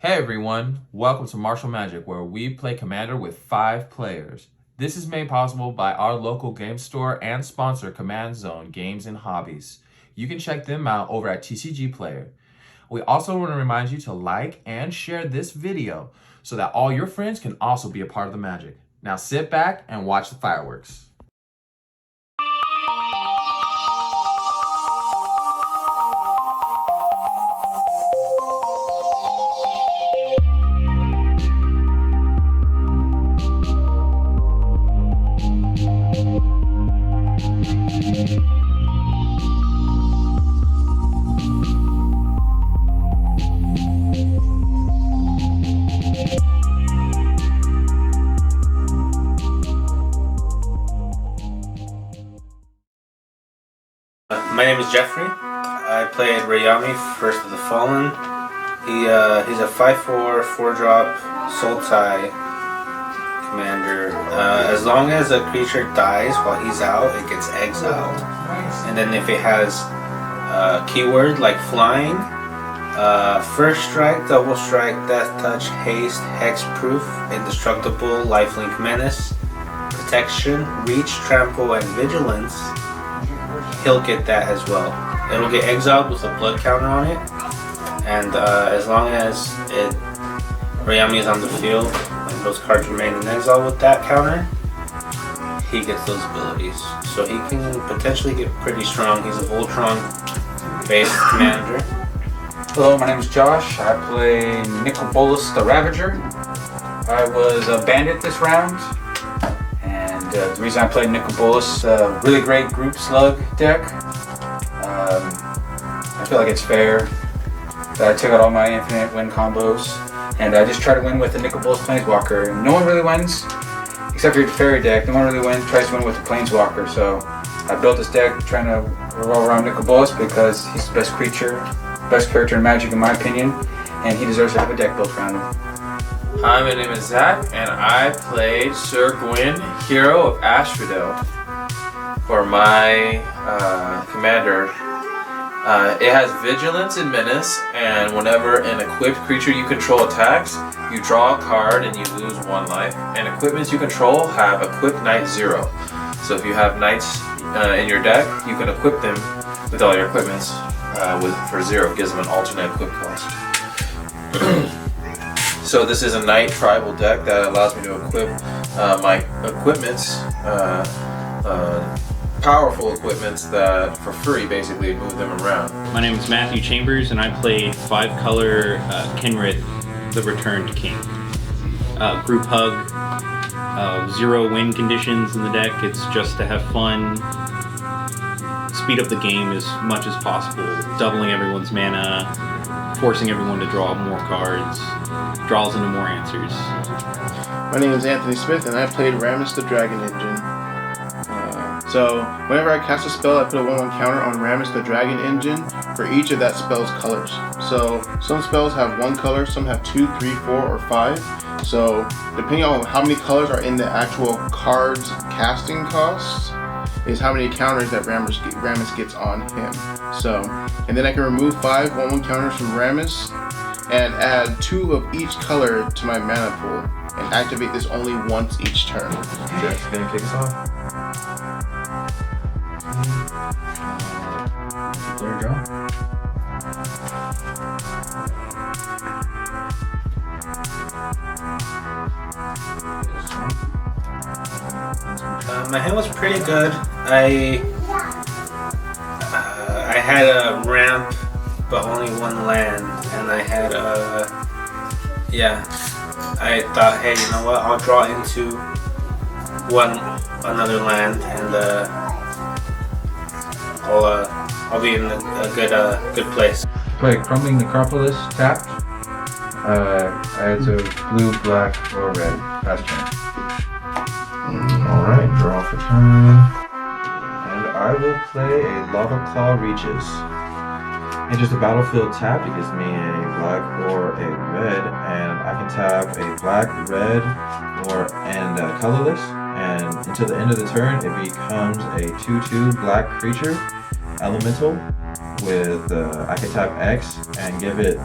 Hey everyone, welcome to Marshal Magic, where we play Commander with 5 players. This is made possible by our local game store and sponsor Command Zone Games and Hobbies. You can check them out over at TCG Player. We also want to remind you to like and share this video so that all your friends can also be a part of the magic. Now sit back and watch the fireworks. My name is Jeffrey. I played Rayami, First of the Fallen. He's a 5/4, 4-drop, soul tie commander. As long as a creature dies while he's out, it gets exiled. And then if it has a keyword like flying, first strike, double strike, death touch, haste, hexproof, indestructible, lifelink menace, protection, reach, trample, and vigilance, he'll get that as well. It'll get exiled with a blood counter on it, and as long as Rayami is on the field and those cards remain in exile with that counter, he gets those abilities. So he can potentially get pretty strong. He's a Voltron-based commander. Hello, my name is Josh. I play Nicol Bolas the Ravager. I was a Bandit this round. The reason I played Nicol Bolas, really great group slug deck. I feel like it's fair that I took out all my infinite win combos, and I just try to win with the Nicol Bolas Planeswalker. And no one really wins, except for your fairy deck. No one really tries to win with the Planeswalker. So I built this deck trying to revolve around Nicol Bolas because he's the best creature, best character in Magic in my opinion, and he deserves to have a deck built around him. Hi, my name is Zach, and I played Sir Gwyn, Hero of Ashvale, for my commander. It has Vigilance and Menace, and whenever an equipped creature you control attacks, you draw a card and you lose 1 life. And equipments you control have Equip Knight 0. So if you have knights in your deck, you can equip them with all your equipments for 0. It gives them an alternate equip cost. So this is a Knight tribal deck that allows me to equip my equipments, powerful equipments that for free basically move them around. My name is Matthew Chambers, and I play 5-color Kenrith, the Returned King. Group hug, 0 win conditions in the deck. It's just to have fun, speed up the game as much as possible, doubling everyone's mana, forcing everyone to draw more cards, draws into more answers. My name is Anthony Smith, and I played Ramos the Dragon Engine. So whenever I cast a spell, I put a 1/1 counter on Ramos the Dragon Engine for each of that spell's colors. So some spells have 1 color, some have 2, 3, 4, or 5. So depending on how many colors are in the actual card's casting costs, is how many counters that Ramos gets on him. So, and then I can remove 5 1/1 counters from Ramos and add 2 of each color to my mana pool and activate this only once each turn. Jeff's gonna kick us off. There you go. My hand was pretty good. I had a ramp, but only 1 land, and I had I thought, hey, you know what? I'll draw into another land, and I'll be in a good place. Play Crumbling Necropolis tapped. I had to blue, black, or red. Last turn. Alright, draw for turn. And I will play a Lava Claw Reaches. Enters the battlefield tapped. It gives me a black or a red, and I can tap a black, red, and colorless. And until the end of the turn, it becomes a 2/2 black creature, elemental, with I can tap X and give it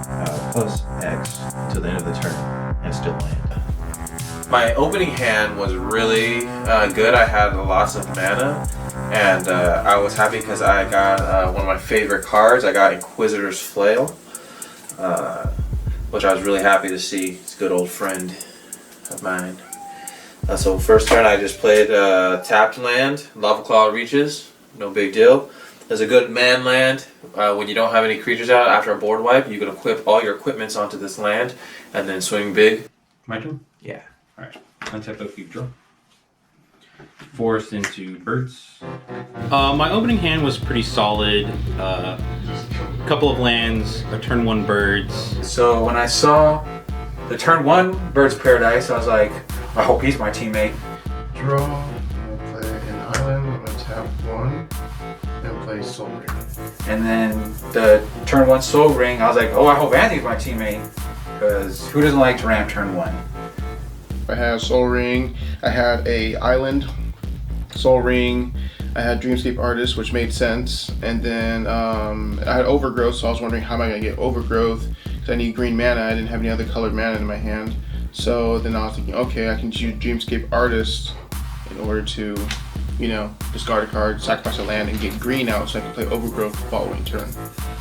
plus X to the end of the turn and still land. My opening hand was really good. I had lots of mana, and I was happy because I got one of my favorite cards. I got Inquisitor's Flail, which I was really happy to see. It's a good old friend of mine. So first turn I just played tapped land, Lava Claw Reaches, no big deal. There's a good man land. When you don't have any creatures out after a board wipe, you can equip all your equipments onto this land and then swing big. My turn? Yeah. Alright. Untap upkeep draw. Forest into birds. My opening hand was pretty solid. Couple of lands, a turn 1 birds. So when I saw the turn 1 Bird's Paradise, I was like, I hope he's my teammate. Draw. I'm gonna play an island. I'm gonna tap 1 and play Soul Ring. And then the turn 1 Soul Ring, I was like, oh, I hope Anthony's my teammate. Because who doesn't like to ramp turn 1? I had Soul Ring. I had a island, Soul Ring. I had Dreamscape Artist, which made sense. And then I had Overgrowth, so I was wondering how am I gonna get Overgrowth? Because I need green mana. I didn't have any other colored mana in my hand. So then I was thinking, okay, I can use Dreamscape Artist in order to, you know, discard a card, sacrifice a land, and get green out so I can play Overgrowth the following turn.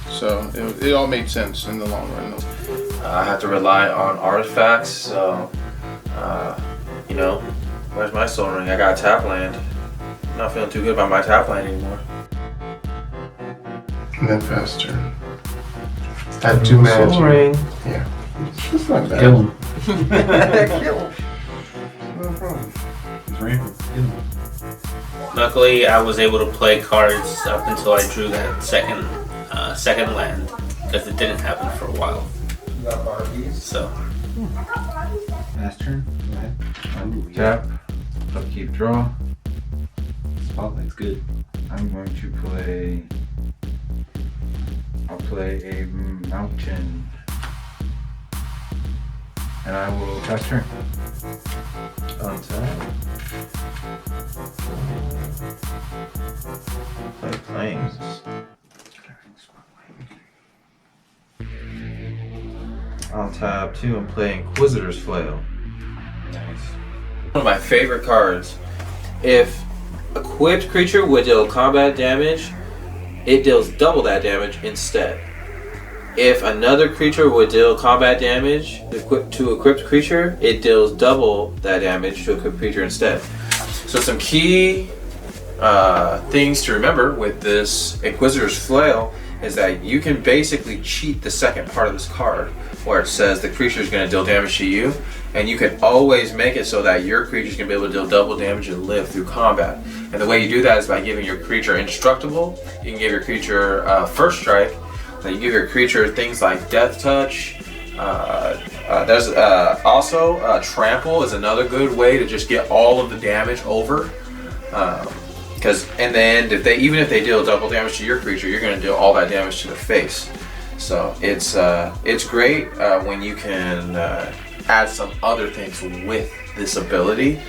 So it all made sense in the long run. I have to rely on artifacts, so you know, where's my Soul Ring? I got a tap land. I'm not feeling too good about my tap land anymore. And then fast turn. I had 2 mana. Soul Ring. Yeah. It's not bad. Kill him. Kill him. No problem. He's ramping. Kill him. Luckily, I was able to play cards up until I drew that second land, because it didn't happen for a while. So, Last turn. Go ahead. Oh, Tap, upkeep, draw. Spotlight's good. I'm going to play. I'll play a mountain. And I will pass turn. Untap. Play Plains. I'll tap 2 and play Inquisitor's Flail. One of my favorite cards. If equipped creature would deal combat damage, it deals double that damage instead. If another creature would deal combat damage to equipped creature, it deals double that damage to equipped creature instead. So some key things to remember with this Inquisitor's Flail is that you can basically cheat the second part of this card where it says the creature is going to deal damage to you, and you can always make it so that your creature is going to be able to deal double damage and live through combat. And the way you do that is by giving your creature indestructible. You can give your creature first strike. Then you give your creature things like Death Touch. There's also Trample is another good way to just get all of the damage over. Because in the end, even if they deal double damage to your creature, you're going to deal all that damage to the face. So it's great when you can add some other things with this ability.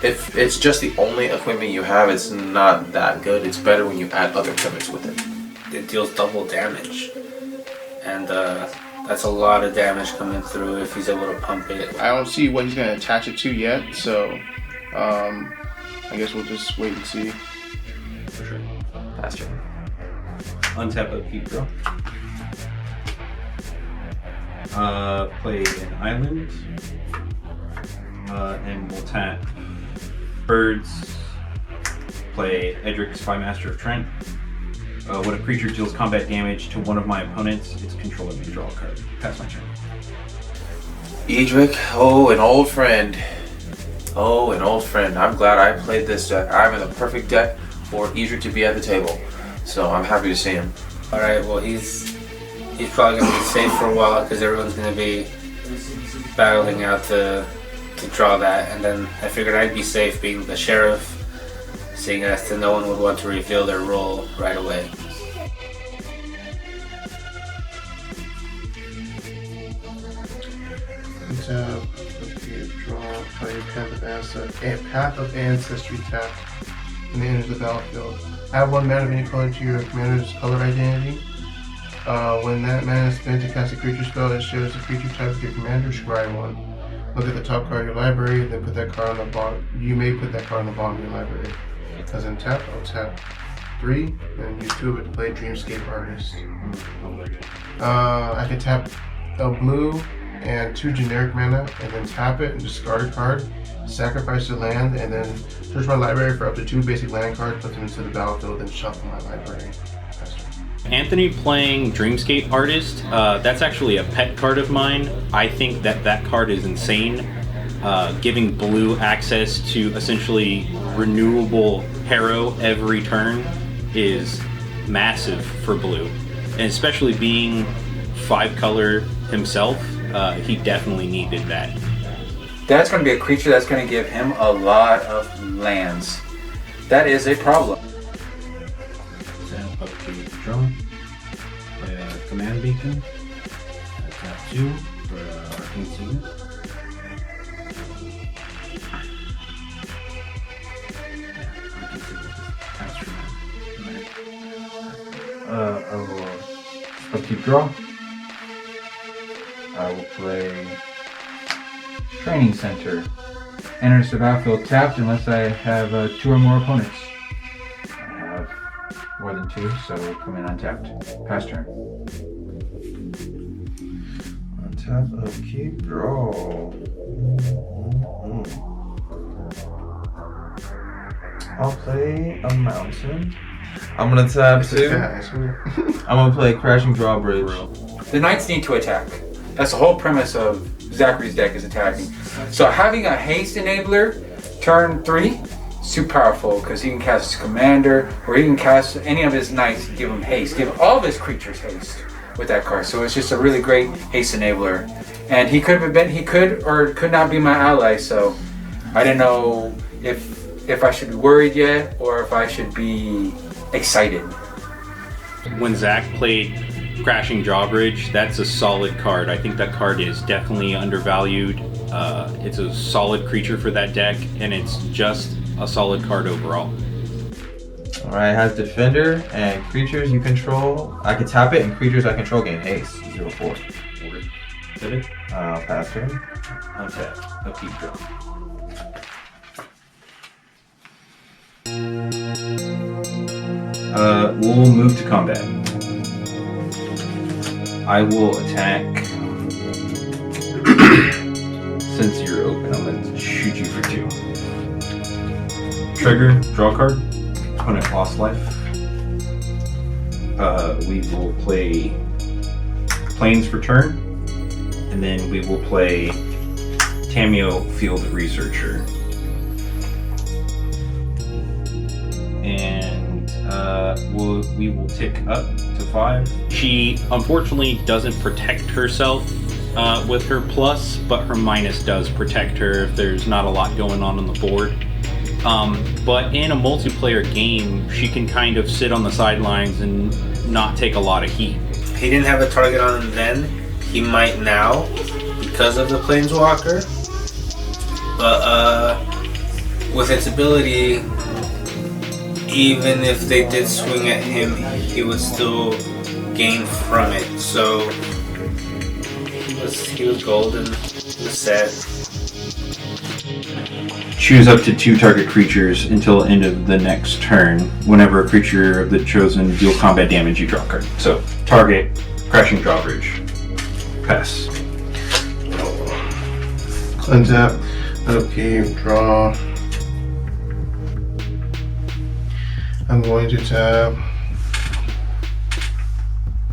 If it's just the only equipment you have, it's not that good. It's better when you add other equipments with it. it deals double damage. And that's a lot of damage coming through if he's able to pump it. I don't see what he's going to attach it to yet, so I guess we'll just wait and see. For sure. Faster. Untap upkeep draw. Play an island. And we'll tap birds. Play Edric's Spymaster of Trent. When a creature deals combat damage to one of my opponents, its controller may draw a card. Pass my turn. Edric, oh, an old friend. Oh, an old friend. I'm glad I played this deck. I'm in the perfect deck for Edric to be at the table. So I'm happy to see him. Alright, well he's probably going to be safe for a while because everyone's going to be battling out to draw that. And then I figured I'd be safe being the sheriff, seeing as to no one would want to reveal their role right away. Tap, draw, play Path of Ancestry tap. when it enters the battlefield. Add 1 mana of any color to your commander's color identity. When that mana is spent to cast a creature spell, it shows the creature type of your commander, scry 1. Look at the top card of your library, then put that card on the bottom. You may put that card on the bottom of your library. As in tap, I'll tap 3, and use 2 of it to play Dreamscape Artist. I can tap a blue and 2 generic mana, and then tap it and discard a card, sacrifice the land, and then search my library for up to 2 basic land cards, put them into the battlefield, then shuffle my library. Anthony playing Dreamscape Artist, that's actually a pet card of mine. I think that card is insane. Giving blue access to essentially renewable Harrow every turn is massive for blue. And especially being 5 color himself, he definitely needed that. That's going to be a creature that's going to give him a lot of lands. That is a problem. Upkeep, draw. Play a command beacon. Tap 2 for Arcane Signet. I will upkeep, draw. I will play Training Center. Enters the battlefield tapped unless I have 2 or more opponents. I have more than 2, so we'll come in untapped. Pass turn. Untap, upkeep, draw. I'll play a mountain. I'm gonna tap 2. I'm gonna play Crashing Drawbridge. The knights need to attack. That's the whole premise of Zachary's deck, is attacking. So having a haste enabler turn 3, super powerful, because he can cast his commander, or he can cast any of his knights and give him haste. Give all of his creatures haste with that card. So it's just a really great haste enabler. And he could or could not be my ally, so I didn't know if I should be worried yet or if I should be excited. When Zach played Crashing Drawbridge, that's a solid card. I think that card is definitely undervalued. It's a solid creature for that deck, and it's just a solid card overall. Alright, it has Defender and creatures you control. I can tap it and creatures I control gain haste. 0/4. Pivot. Pass turn. Untap. Upkeep, draw. We'll move to combat. I will attack. Since you're open, I'm going to shoot you for 2. Trigger, draw card. Opponent lost life. We will play Plains for turn, and then we will play Tameo Field Researcher. And we will tick up to 5. She unfortunately doesn't protect herself with her plus, but her minus does protect her if there's not a lot going on the board. But in a multiplayer game, she can kind of sit on the sidelines and not take a lot of heat. He didn't have a target on him then. He might now because of the Planeswalker. But with its ability, even if they did swing at him, he would still gain from it. So he was golden. He was set. Choose up to 2 target creatures until the end of the next turn. Whenever a creature of the chosen deal combat damage, you draw a card. So, target, Crashing Drawbridge. Pass. Untap, upkeep, draw. I'm going to tap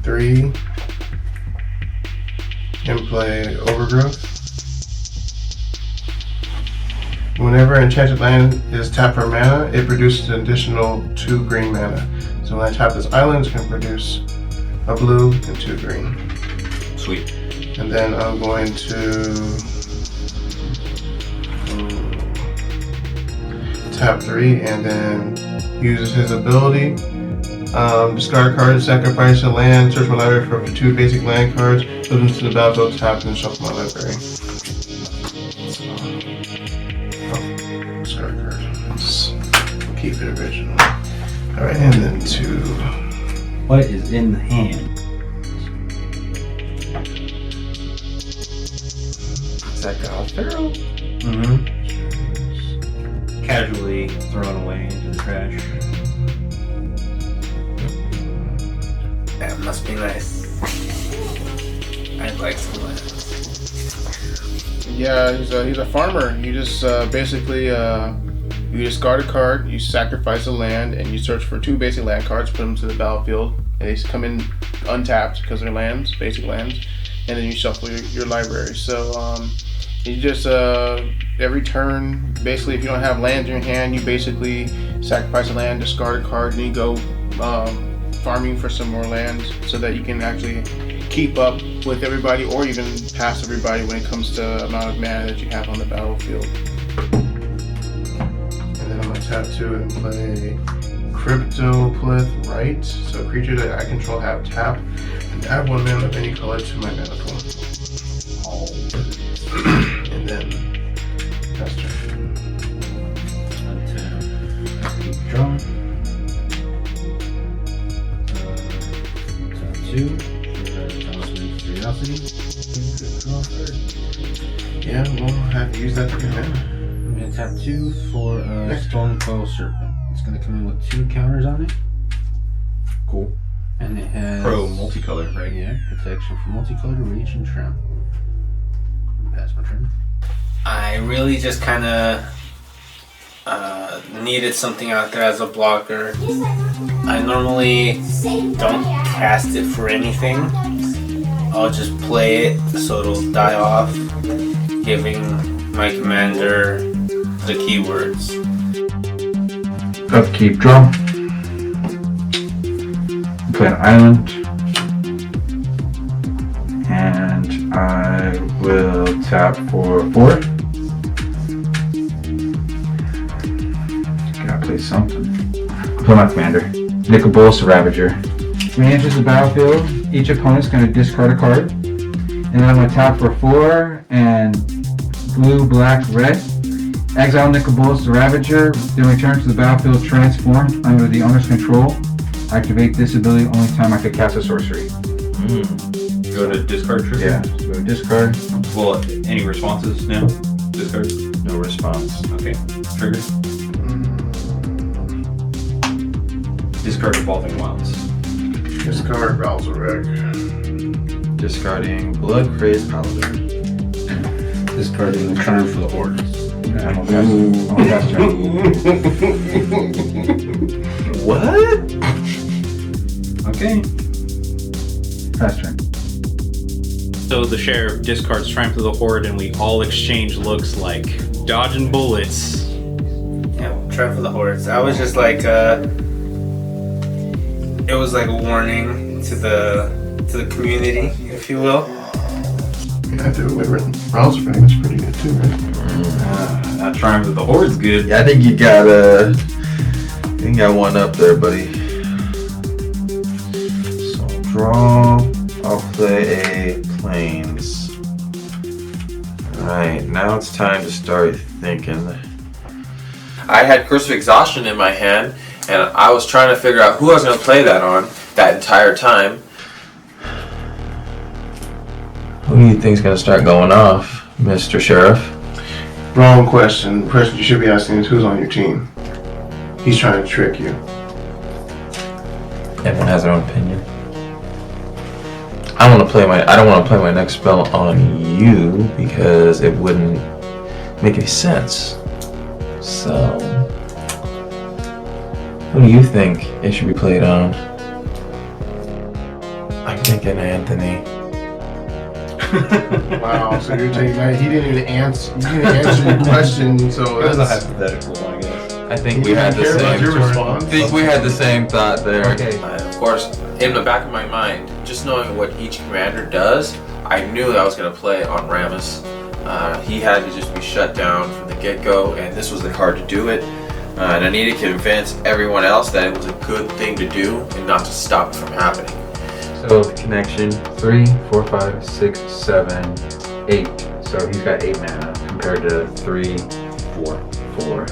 3 and play Overgrowth. Whenever enchanted land is tapped for mana, it produces an additional 2 green mana. So when I tap this island, it's going to produce a blue and 2 green. Sweet. And then I'm going to tap 3 and then use his ability. Discard a card, sacrifice a land, search my library for up to 2 basic land cards, put them to the battlefield, tap, and shuffle my library. Discard a card. Keep it original. Alright, and then 2. What is in the hand? Is that God Pharaoh? Mm-hmm. Casually thrown away into the trash. That must be nice. I'd like some land. Yeah, he's a farmer. You just basically you discard a card, you sacrifice a land, and you search for 2 basic land cards, put them to the battlefield, and they come in untapped because they're lands, basic lands, and then you shuffle your library. So you just every turn, basically, if you don't have lands in your hand, you basically sacrifice a land, discard a card, and you go farming for some more lands so that you can actually keep up with everybody or even pass everybody when it comes to amount of mana that you have on the battlefield. And then I'm going to tap 2 and play Cryptopleth Right. So creature that I control have tap and add 1 mana of any color to my mana pool. And then that's turn. Keep drawing. Top 2. Talisman's Curiosity. Draw card. Yeah, we'll have to use that for mana. I'm going to tap 2 for Stone Coil Serpent. It's going to come in with 2 counters on it. Cool. And it has Pro multicolor, right? Yeah, protection for multicolored reach and trample. Pass my turn. I really just kind of needed something out there as a blocker. I normally don't cast it for anything. I'll just play it so it'll die off, giving my commander the keywords. Upkeep, draw. Play an island. And I will tap for 4. Gotta play something. Play my commander. Nicol, Bolas, Ravager. When he enters the battlefield, each opponent's going to discard a card. And then I'm going to tap for 4 and blue, black, red. Exile Nicol, Bolas, Ravager. Then return to the battlefield transformed under the owner's control. Activate this ability only time I could cast a sorcery. Go to discard trigger? Yeah, so discard. Well, any responses now? Discard? No response. Okay. Trigger. Discard Evolving Wilds. Discard Ravager. Discarding Blood Crazed Paladin. Discarding the Charm for the Hordes. Yeah, I'm gonna cast turn. What? Okay. Pass turn. So the sheriff discards Triumph of the Horde, and we all exchange looks like dodging bullets. Yeah, try for the hordes. I was just like, it was like a warning to the community, if you will. Yeah, I do. Ravager is pretty good too, right? That Triumph of the Horde's good. Yeah, I think you got one up there, buddy. So draw. I'll play a Plains. Alright, now it's time to start thinking. I had Curse of Exhaustion in my hand, and I was trying to figure out who I was going to play that on that entire time. Who do you think's gonna start going off, Mr. Sheriff? Wrong question. The question you should be asking is who's on your team. He's trying to trick you. Everyone has their own opinion. I don't want to play my next spell on you because it wouldn't make any sense. So, who do you think it should be played on? I'm thinking Anthony. Wow, so you're taking that. He didn't even answer your question, so That was a that's... hypothetical one, I guess. I think we had the Care about same. your response? I think we had the same thought there. Okay. Of course, in the back of my mind, just knowing what each commander does, I knew that I was going to play on Ramos. He had to just be shut down from the get-go, and this was the card to do it. And I needed to convince everyone else that it was a good thing to do and not to stop it from happening. So Connection. 3, 4, 5, 6, 7, 8. So he's got 8 mana compared to 3, 4.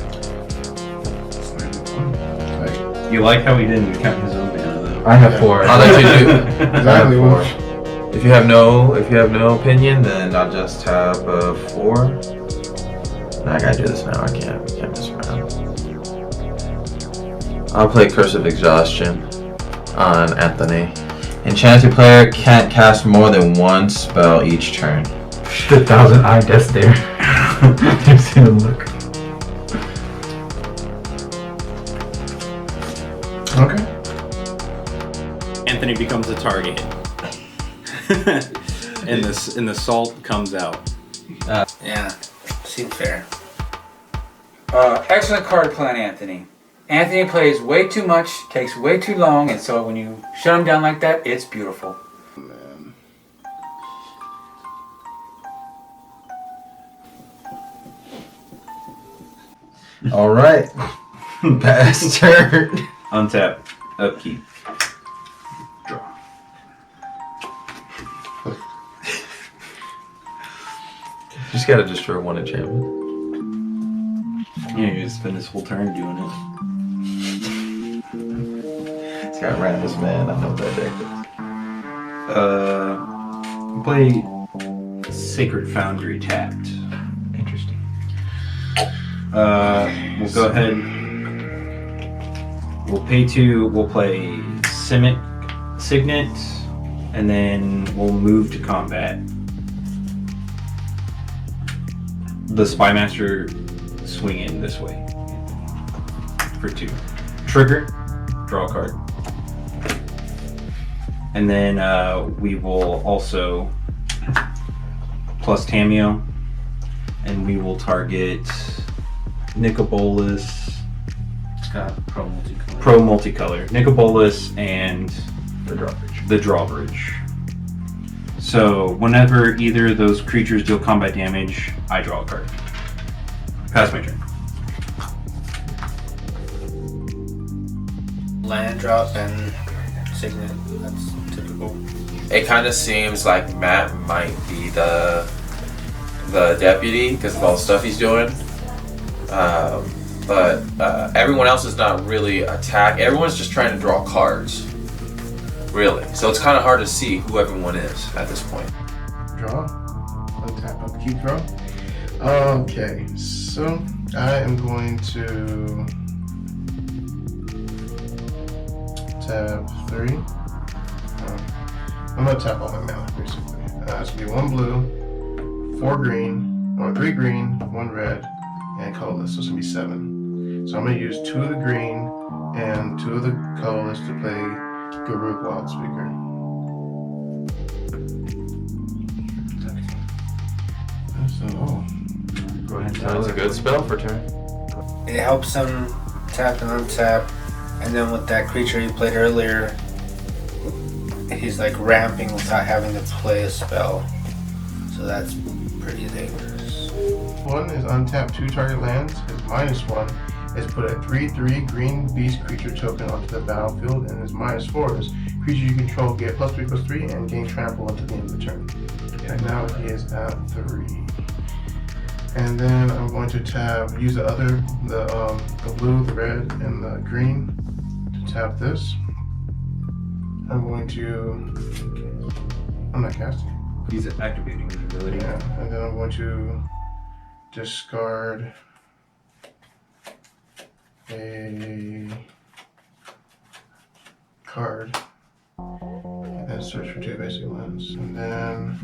Like, You like how he didn't count his own mana though. I have 4. I'll let you do. exactly. If you have no opinion, then I'll just have 4. No, I gotta do this now. I can't mess around. I'll play Curse of Exhaustion on Anthony. Enchanted player can't cast more than one spell each turn. The 1,000-eye death stare. You've seen him look. Okay. Anthony becomes a target. and the salt comes out. Yeah, seems fair. Excellent card plan, Anthony. Anthony plays way too much, takes way too long, and so when you shut him down like that, it's beautiful. Man. All right. Pass turn. Untap. Upkeep. Draw. Just gotta destroy one enchantment. Yeah, you just spend this whole turn doing it. It's got Ramos, man. I know that deck. Play Sacred Foundry tapped. Interesting. We'll go ahead. We'll pay 2. We'll play Signet, and then we'll move to combat. The Spymaster swing in this way for 2. Trigger, draw a card, and then we will also plus Tameo, and we will target Nicol, Bolas. It's got pro multicolor. Pro multicolor, Nicol, Bolas, and The drawbridge. the drawbridge. So whenever either of those creatures deal combat damage, I draw a card. Pass my turn. Land drop and Signet. That's typical. It kind of seems like Matt might be the deputy because of all the stuff he's doing. But everyone else is not really attack. Everyone's just trying to draw cards. Really. So it's kind of hard to see who everyone is at this point. Draw. Untap, upkeep, draw. Okay, so I am going to tap 3. I'm gonna tap all my mana basically. It's gonna be 1 blue, 4 green, or 3 green, 1 red, and colorless. So it's gonna be 7. So I'm gonna use 2 of the green and 2 of the colorless to play Garuk Wildspeaker. So, Go ahead and That's a good spell for turn. It helps him tap and untap, and then with that creature he played earlier, he's like ramping without having to play a spell. So that's pretty dangerous. 1 is untap 2 target lands. His -1 is put a 3/3 green beast creature token onto the battlefield, and his -4 is creature you control get +3/+3 and gain trample until the end of the turn. And now he is at 3. And then I'm going to use the blue, the red, and the green to tap this. I'm not casting. He's activating his ability. Yeah, and then I'm going to discard a card and then search for 2 basic lands. And then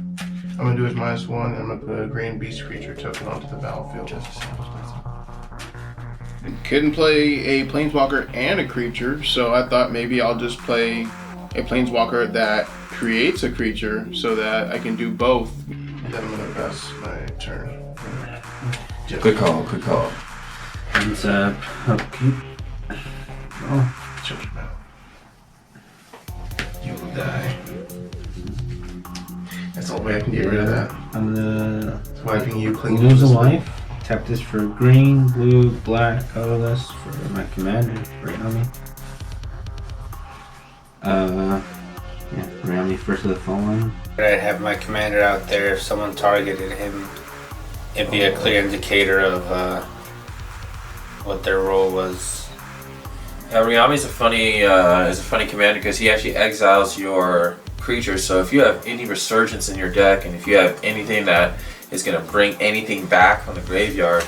I'm going to do his -1 and I'm going to put a green beast creature token onto the battlefield. Couldn't play a planeswalker and a creature, so I thought maybe I'll just play a planeswalker that creates a creature so that I can do both. And then I'm going to pass my turn. Good call. Good call. Untap. Upkeep. Oh. Children battle. You will die. That's the only way I can get rid of that. I'm the Swiping you, clean. lose a life. Tap this for green, blue, black, colorless for my commander, Rayami. Rayami first of the fallen. I'd have my commander out there. If someone targeted him, it'd be a clear indicator of what their role was. Rayami's is a funny commander because he actually exiles your creatures. So if you have any resurgence in your deck, and if you have anything that is going to bring anything back from the graveyard,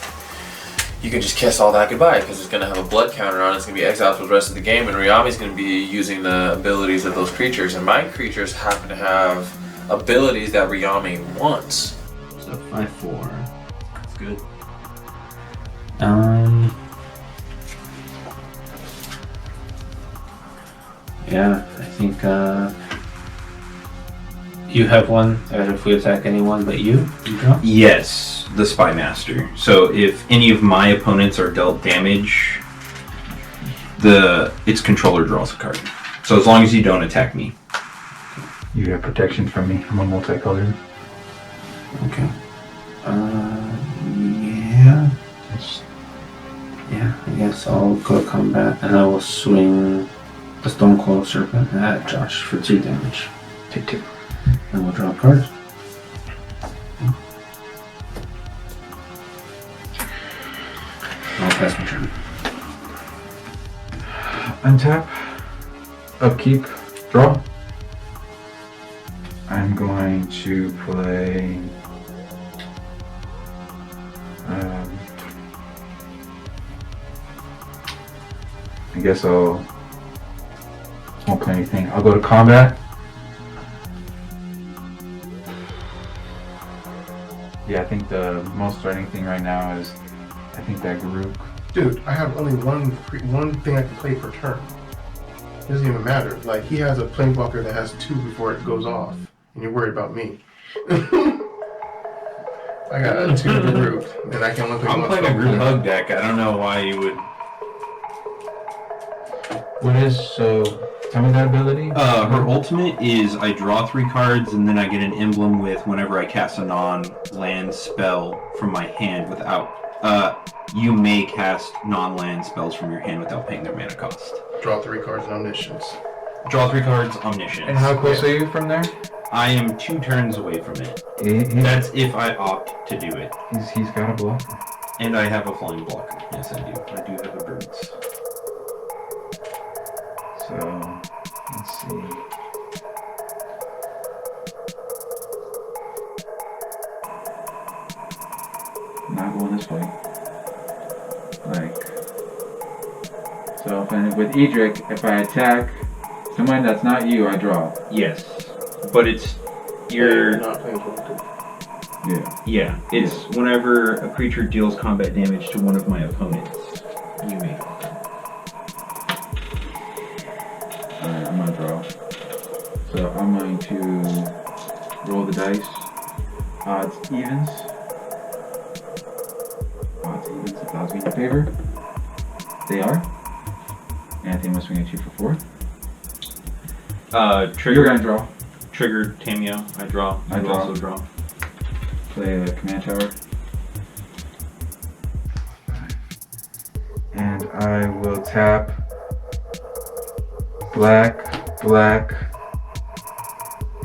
you can just kiss all that goodbye because it's going to have a blood counter on it. It's going to be exiled for the rest of the game, and Rayami's going to be using the abilities of those creatures. And my creatures happen to have abilities that Rayami wants. So 5/4. That's good. Yeah, I think you have one that if we attack anyone but you draw? Yes, the Spy Master. So if any of my opponents are dealt damage, its controller draws a card. So as long as you don't attack me. You have protection from me. I'm a multicolored. Okay. Yeah. Yeah, I guess I'll go combat and I will swing the Stonecoil Serpent at Josh for 2 damage. Take 2. And we'll draw a card. I'll pass my turn. Untap. Upkeep. Draw. I'm going to play... I guess won't play anything. I'll go to combat. Yeah, I think the most threatening thing right now is, I think that group. Dude, I have only one thing I can play per turn. It doesn't even matter. Like, he has a planeswalker that has 2 before it goes off, and you're worried about me. I got a 2 group, and I can only play I'm one playing a spell. group hug deck. I don't know why you would. What is, so, tell me that ability? Her ultimate is I draw 3 cards and then I get an emblem with whenever I cast a non-land spell from my hand without. You may cast non-land spells from your hand without paying their mana cost. Draw 3 cards in Omniscience. Draw 3 cards, Omniscience. And how close are you from there? I am 2 turns away from it. That's if I opt to do it. He's got a blocker. And I have a flying blocker. Yes, I do. I do have a birds. So, let's see. Not going this way. Like, so with Edric, if I attack someone that's not you, I draw. Yes. But it's your... Not planeswalker. Yeah, it's whenever a creature deals combat damage to one of my opponents, you may draw. Alright, I'm gonna draw. So I'm going to roll the dice. Odds, evens. Odds, evens. If odds be in your favor. They are. Anthony must swing at you for 4. Trigger. You're gonna draw. Trigger, Tamio, I draw. I draw. Also draw. Play a command tower. And I will tap black,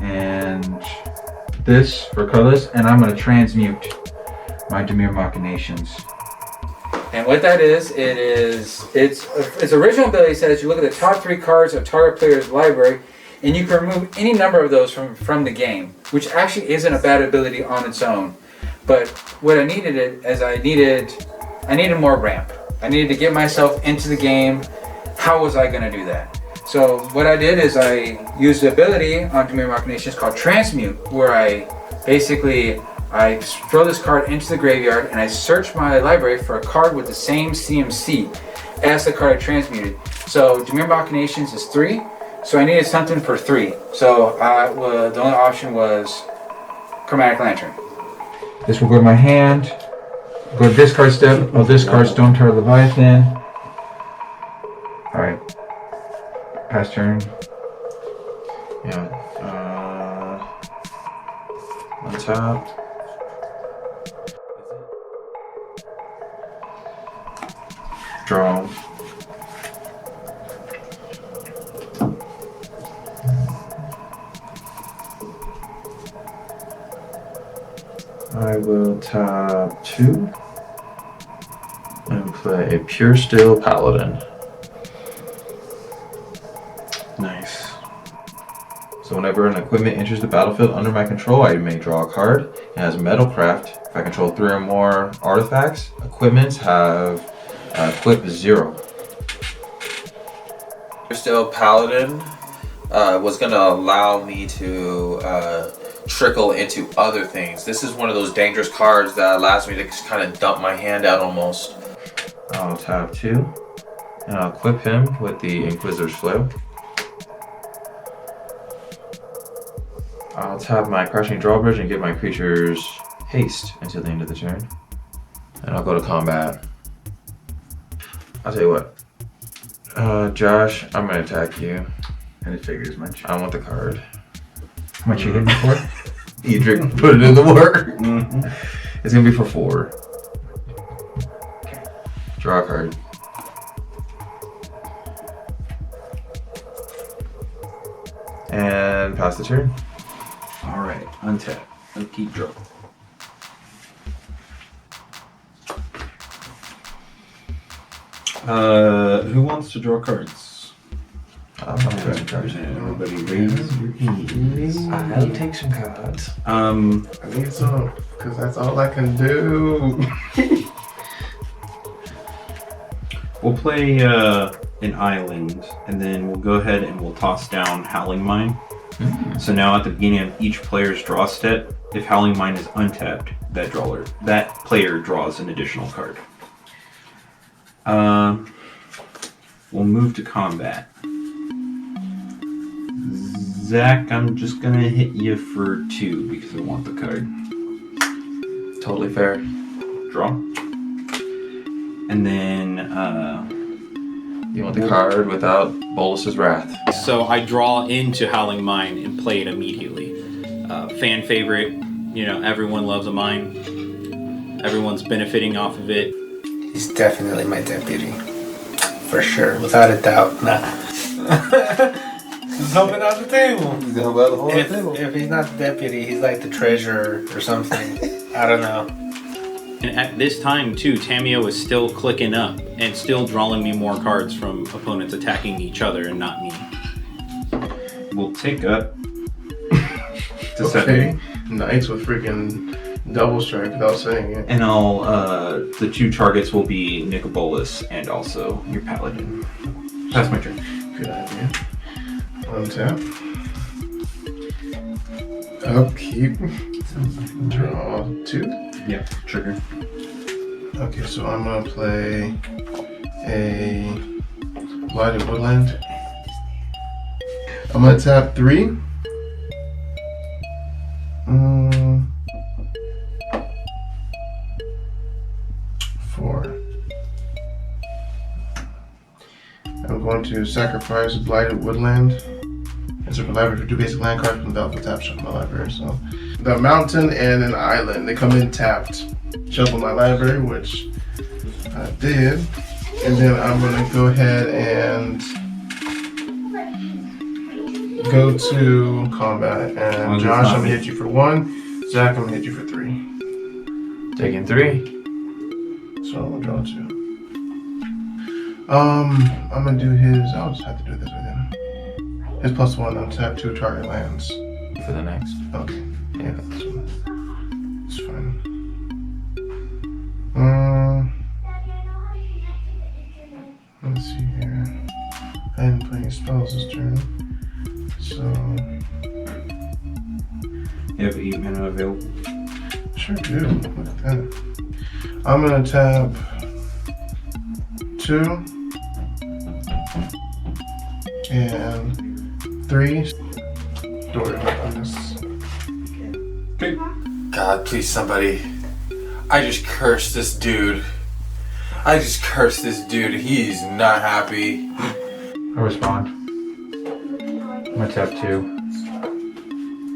and this for colors, and I'm going to transmute my Dimir Machinations. And what that is, its original ability says you look at the top 3 cards of target player's library, and you can remove any number of those from the game, which actually isn't a bad ability on its own. But what I needed I needed more ramp. I needed to get myself into the game. How was I going to do that? So what I did is I used the ability on Dimir Machinations called Transmute, where I throw this card into the graveyard and I search my library for a card with the same CMC as the card I transmuted. So Dimir Machinations is 3, so I needed something for 3. So the only option was Chromatic Lantern. This will go to my hand. Go to discard step. I'll discard Stone-Tar Leviathan. Alright. Pass turn. Yeah. Untap. Draw. I will tap 2 and play a Pure Steel Paladin. Nice. So whenever an equipment enters the battlefield under my control, I may draw a card. It has Metalcraft. If I control 3 or more artifacts, equipments have equip 0. Still Paladin was going to allow me to trickle into other things. This is one of those dangerous cards that allows me to just kind of dump my hand out almost. I'll tap 2, and I'll equip him with the Inquisitor's Flail. I'll tap my Crushing Drawbridge and give my creatures haste until the end of the turn. And I'll go to combat. I'll tell you what. Josh, I'm gonna attack you. And it figures much. I want the card. How much you hitting me for? Edric put it in the work. It's gonna be for 4. Okay. Draw a card. And pass the turn. Alright, untap. Keep draw. Who wants to draw cards? I'll take some cards. Everybody raise your hands. I'll take some cards. I need some, because that's all I can do. We'll play an island, and then we'll go ahead and we'll toss down Howling Mine. So now at the beginning of each player's draw step, if Howling Mine is untapped, that player draws an additional card. We'll move to combat. Zach, I'm just gonna hit you for 2 because I want the card. Totally fair. Draw. And then You want the card without Bolas's Wrath. So I draw into Howling Mine and play it immediately. Fan favorite, everyone loves a mine. Everyone's benefiting off of it. He's definitely my deputy. For sure, without a doubt. Nah. He's helping out the table. He's gonna help out the whole table. If he's not the deputy, he's like the treasurer or something. I don't know. And at this time, too, Tamio is still clicking up and still drawing me more cards from opponents attacking each other and not me. We'll take up to Okay. 7. Knights with freaking double strike without saying it. And I'll, the 2 targets will be Nicol Bolas and also your paladin. Pass my turn. Good idea. Untap. Upkeep. Draw 2. Yep, trigger. Okay, so I'm gonna play a Blighted Woodland. I'm gonna tap 3. 4. I'm going to sacrifice Blighted Woodland and Circle Library for 2 basic land cards from the battlefield tap shuffle my library. So the mountain and an island, they come in tapped. Shuffle my library, which I did. And then I'm gonna go ahead and go to combat. And Josh, I'm gonna hit you for 1. Zach, I'm gonna hit you for 3. Taking 3. So I'm gonna draw 2. I'm gonna do his. I'll just have to do this with him. His +1 on tap 2 target lands. For the next. Okay. Yeah, that's fine. It's fine. Let's see here. I didn't play any spells this turn, so You have 8 mana available. sure do. Look at that. I'm gonna tap 2 and 3. Door on this. God, please somebody. I just cursed this dude. He's not happy. I'll respond. I'm gonna tap 2.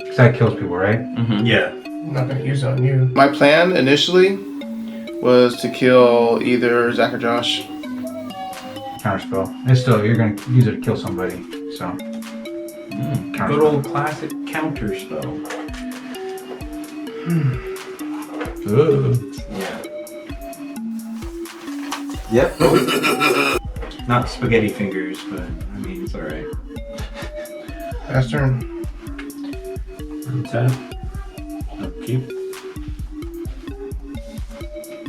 Cause that kills people, right? Mm-hmm. Yeah. I'm not gonna use it on you. My plan initially was to kill either Zach or Josh. Counterspell. It's still, you're gonna use it to kill somebody, so. Good old classic counter spell. Yeah. Yep. Not spaghetti fingers, but I mean, it's alright. Pass turn. Untap. Upkeep.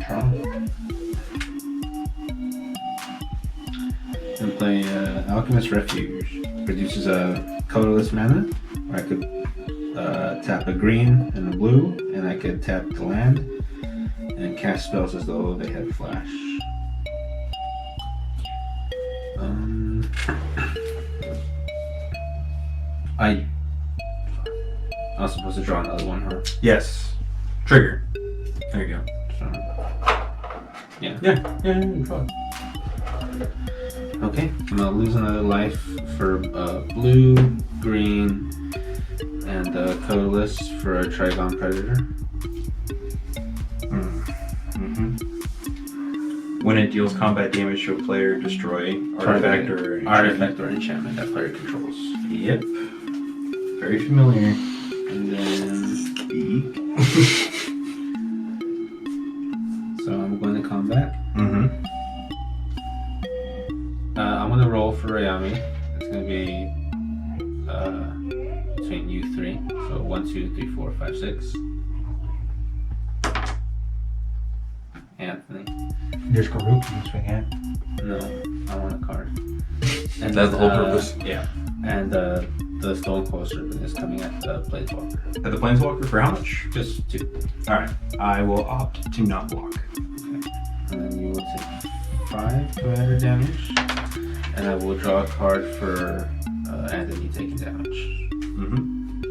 Draw. And play Alchemist Refuge. Produces a colorless mana. Or I could tap a green and a blue, and I could tap the land and cast spells as though they had flash. I was supposed to draw another one, huh? Yes. Trigger. There you go. Yeah. Yeah. Fine. Okay, I'm gonna lose another life for blue, green, and colorless for a Trigon Predator. When it deals combat damage to a player, destroy artifact or enchantment that player controls. Yep. Very familiar. And then Speak. so I'm going to combat. Mm-hmm. I'm gonna roll for Rayami. It's gonna be between you three. So 1, 2, 3, 4, 5, 6. Anthony. There's Garuk you can swing at. No, I want a card. And That's the whole purpose. Yeah. And the Stone Cold Serpent is coming at the Planeswalker. At the Planeswalker for how much? Just 2. Alright. I will opt to not block. Okay. And then you will take 5 commander damage. And I will draw a card for Anthony taking damage. Mm-hmm.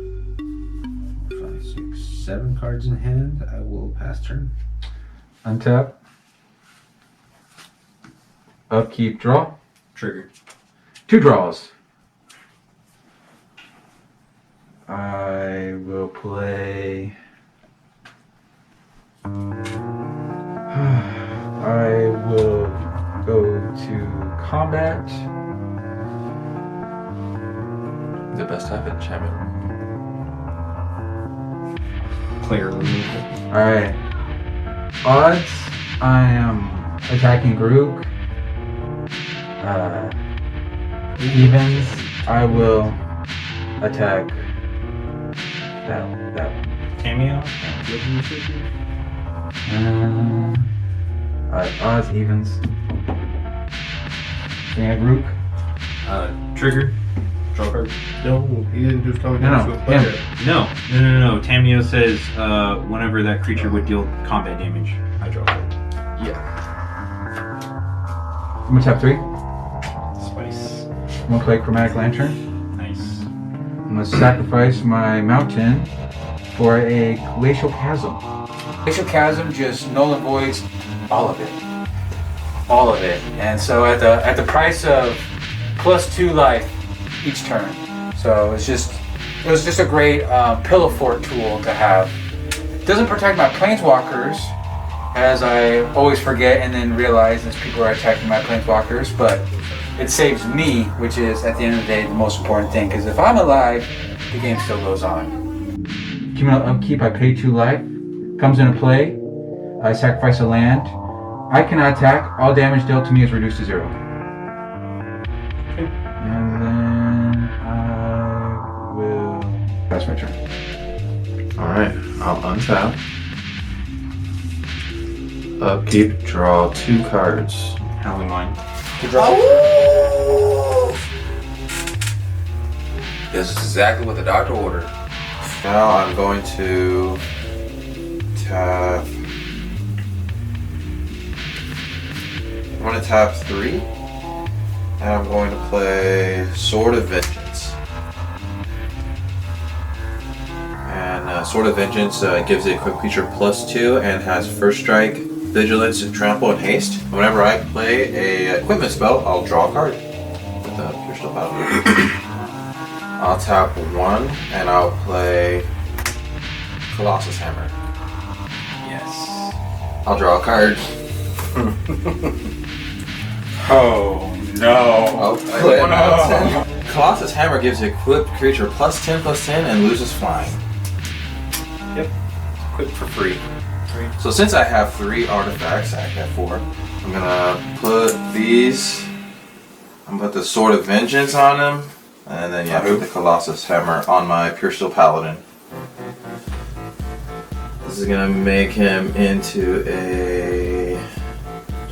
5, 6, 7 cards in hand. I will pass turn. Untap. Upkeep, draw. Trigger. 2 draws. I will play. I will go to combat. The best type of enchantment. Player remove. Alright. Odds, I am attacking Garuk. Evens, I will attack that one. Cameo. Odds, evens. Swing at Garuk. Trigger. Draw card. No, he didn't do combat No, damage to a player. No. Tamio says whenever that creature would deal combat damage, I draw a card. I'm gonna tap 3. Spice. I'm gonna play Chromatic Lantern. Nice. I'm gonna sacrifice my mountain for a Glacial Chasm. Glacial Chasm just null and voids all of it. All of it. And so at the price of +2 life each turn. So it was just a great pillow fort tool to have. It doesn't protect my planeswalkers, as I always forget and then realize as people are attacking my planeswalkers, but it saves me, which is at the end of the day the most important thing, because if I'm alive, the game still goes on. Cumulative upkeep, I pay 2 life. Comes into play, I sacrifice a land. I cannot attack, all damage dealt to me is reduced to 0. And then I will... That's my turn. Alright, I'll untap. Upkeep, draw 2 cards. Howling Mine. This is exactly what the doctor ordered. Now I'm going to tap. I'm going to tap 3. And I'm going to play Sword of Vengeance. And Sword of Vengeance gives the equipped creature +2 and has First Strike, Vigilance, Trample, and Haste. Whenever I play a equipment spell, I'll draw a card with the Pure Steel Battle. I'll tap 1 and I'll play Colossus Hammer. Yes. I'll draw a card. Oh no. I'll play a mountain. Colossus Hammer gives the equipped creature +10/+10 and loses flying. Yep. Quick for free. So since I have 3 artifacts, I have 4. I'm gonna put these. I'm gonna put the Sword of Vengeance on them. And then, yeah, put the Colossus Hammer on my Pure Steel Paladin. This is going to make him into a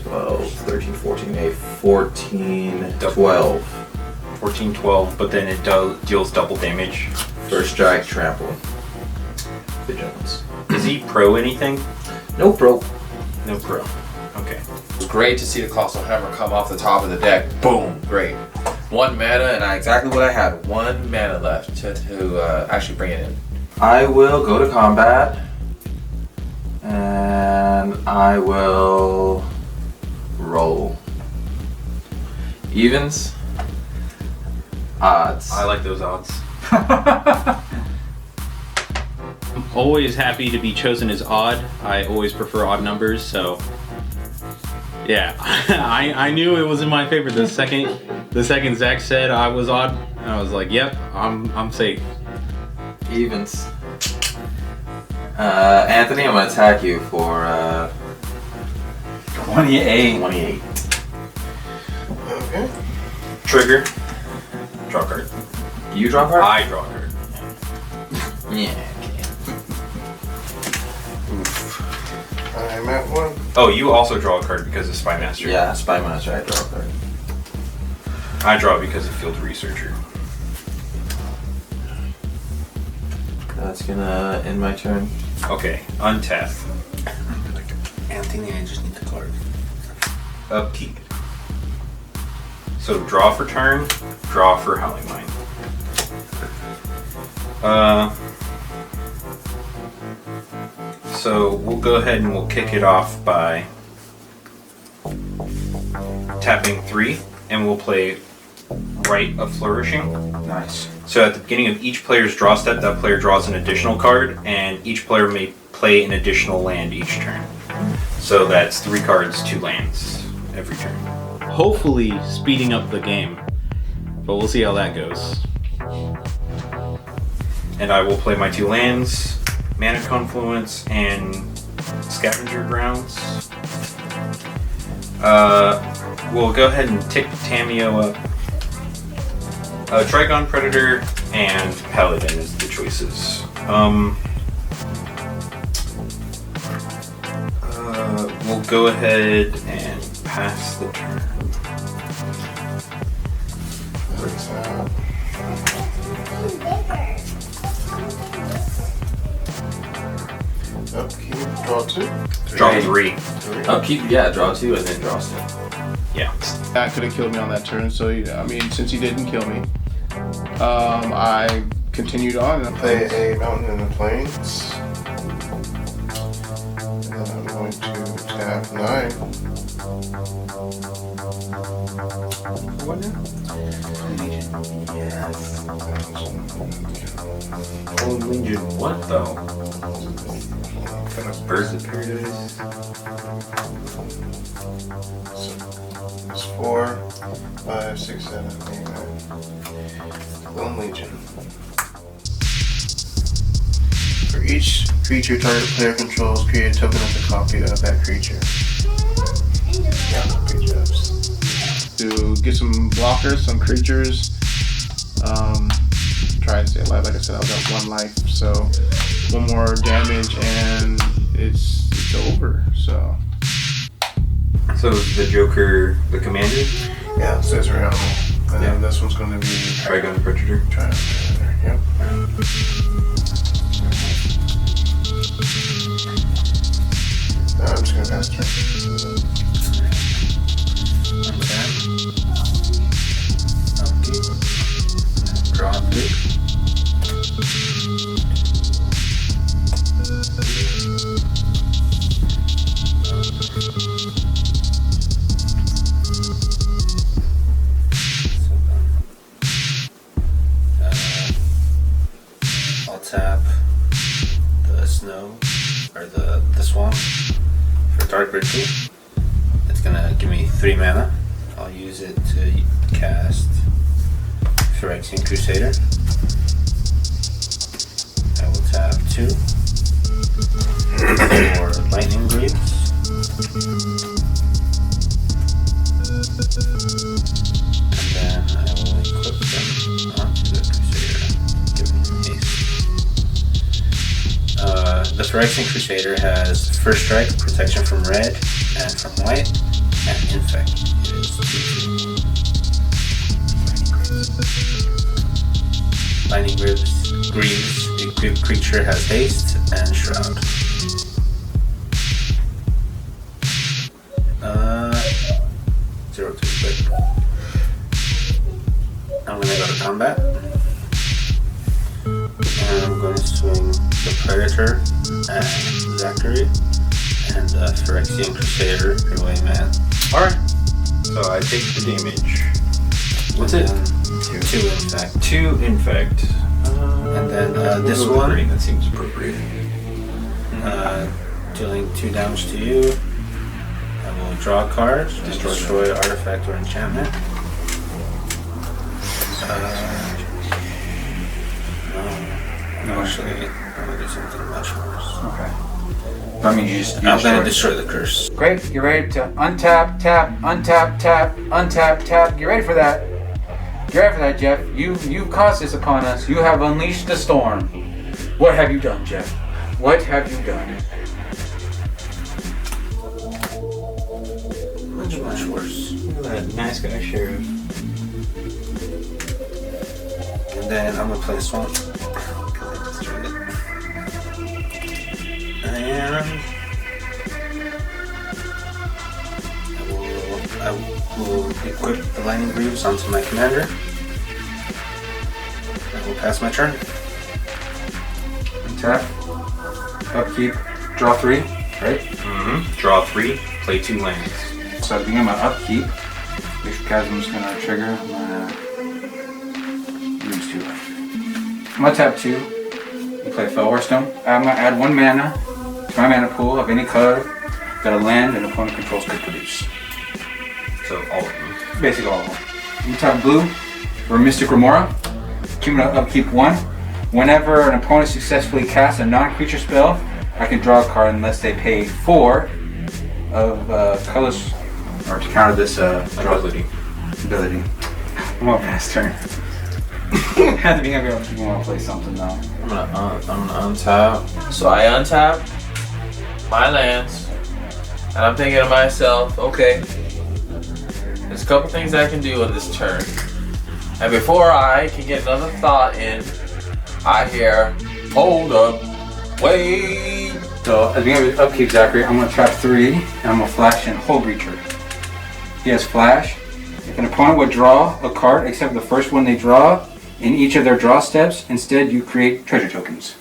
12, 13, 14, a 14, 12. 14, 12, but then it deals double damage. First strike, trample. Vigilance. Is he pro anything? No pro. No pro. Okay. It was great to see the Colossal Hammer come off the top of the deck. Boom! Great. 1 mana, and exactly what I had. 1 mana left to actually bring it in. I will go to combat. And I will roll. Evens. Odds. I like those odds. I'm always happy to be chosen as odd. I always prefer odd numbers, so yeah. I knew it was in my favor the second Zach said I was odd. I was like, yep, I'm safe. Evens. Anthony, I'm gonna attack you for 28. 28. Okay. Trigger. Draw card. You draw a card? I draw a card. Yeah. I'm at 1. Oh, you also draw a card because of Spy Master. Yeah, Spy Master, I draw a card. I draw because of Field Researcher. That's gonna end my turn. Okay, untap. Anthony, I just need the card. Upkeep. So draw for turn, draw for Howling Mine. So we'll go ahead and we'll kick it off by tapping 3, and we'll play Rite of Flourishing. Nice. So at the beginning of each player's draw step, that player draws an additional card, and each player may play an additional land each turn. So that's 3 cards, 2 lands every turn. Hopefully speeding up the game, but we'll see how that goes. And I will play my 2 lands, Mana Confluence and Scavenger Grounds. We'll go ahead and tick Tameo up. Trigon Predator and Paladin is the choices. We'll go ahead and pass the turn. Where's that? Upkeep, draw 2. Draw 3. Upkeep, yeah, draw 2 and then draw 2. Yeah. That could have killed me on that turn, so I mean, since he didn't kill me, I continued on and I play a Mountain in the Plains. And then I'm going to tap 9. What now? Yes. Cold Legion, what though? Kind of Birds of Paradise. It's 4, 5, 6, 7, 8, 9. Lone Legion. For each creature target player controls, create a token of the copy of that creature. Yeah, good jobs. To get some blockers, some creatures. Try to stay alive. Like I said, I was at 1 life, so 1 more damage and it's over. So is the Joker the commander? yeah, it says Rayami. And then this one's going to be Trigon Predator. Trigon Predator. Yep. I'm just going to pass turn. Draw 3. I'll tap the snow or the swamp for Dark Ritual. It's gonna give me 3 mana. I'll use it to cast Phyrexian Crusader. I will tap 2 for Lightning Greaves. And then I will equip them. Phyrexian Crusader has First Strike, protection from red and from white, and Infect. It is 2/2. Lightning Greaves. The creature has haste and shroud. 0/2. I'm gonna go to combat. And I'm going to swing the Predator at Zachary and Phyrexian Crusader away, man. Alright. So I take the damage. What's it? 2 Infect. 2 infect. And then this We'll go with one. green, that seems appropriate. Dealing 2 damage to you. I will draw a card and destroy artifact or enchantment. No, actually, I'm gonna do something much worse. Okay. I mean, you just. I'm gonna destroy the curse. Great. You're ready to untap, tap, untap, tap, untap, tap. Get ready for that. Get ready for that, Jeff. You caused this upon us. You have unleashed the storm. What have you done, Jeff? What have you done? Much worse. Look at that nice guy, Sheriff. And then I'm gonna play Swamp. And I will equip the Lightning Greaves onto my commander. I will pass my turn. Tap. Upkeep. Draw 3. Right? Draw 3, play 2 lands. So at the beginning of my upkeep, which Chasm's gonna trigger, I'm gonna use 2. I'm gonna tap 2. You play Fell Stone. I'm gonna add 1 mana to my mana pool of any color that a land an opponent controls could produce. So all of them. Basically all of them. You tap blue for Mystic Remora. Cumulative upkeep 1. Whenever an opponent successfully casts a non-creature spell, I can draw a card unless they pay 4 of colors or to counter this ability. I'm on fast turn. At the beginning, I'm gonna play something though. I'm gonna untap. So I untap my lands, and I'm thinking to myself, okay, there's a couple things I can do on this turn. And before I can get another thought in, I hear, hold up, wait. So at the beginning of upkeep, Zachary, I'm gonna trap 3, and I'm gonna flash in Hull Breacher. He has flash. If an opponent would draw a card except the first one they draw in each of their draw steps, instead you create treasure tokens.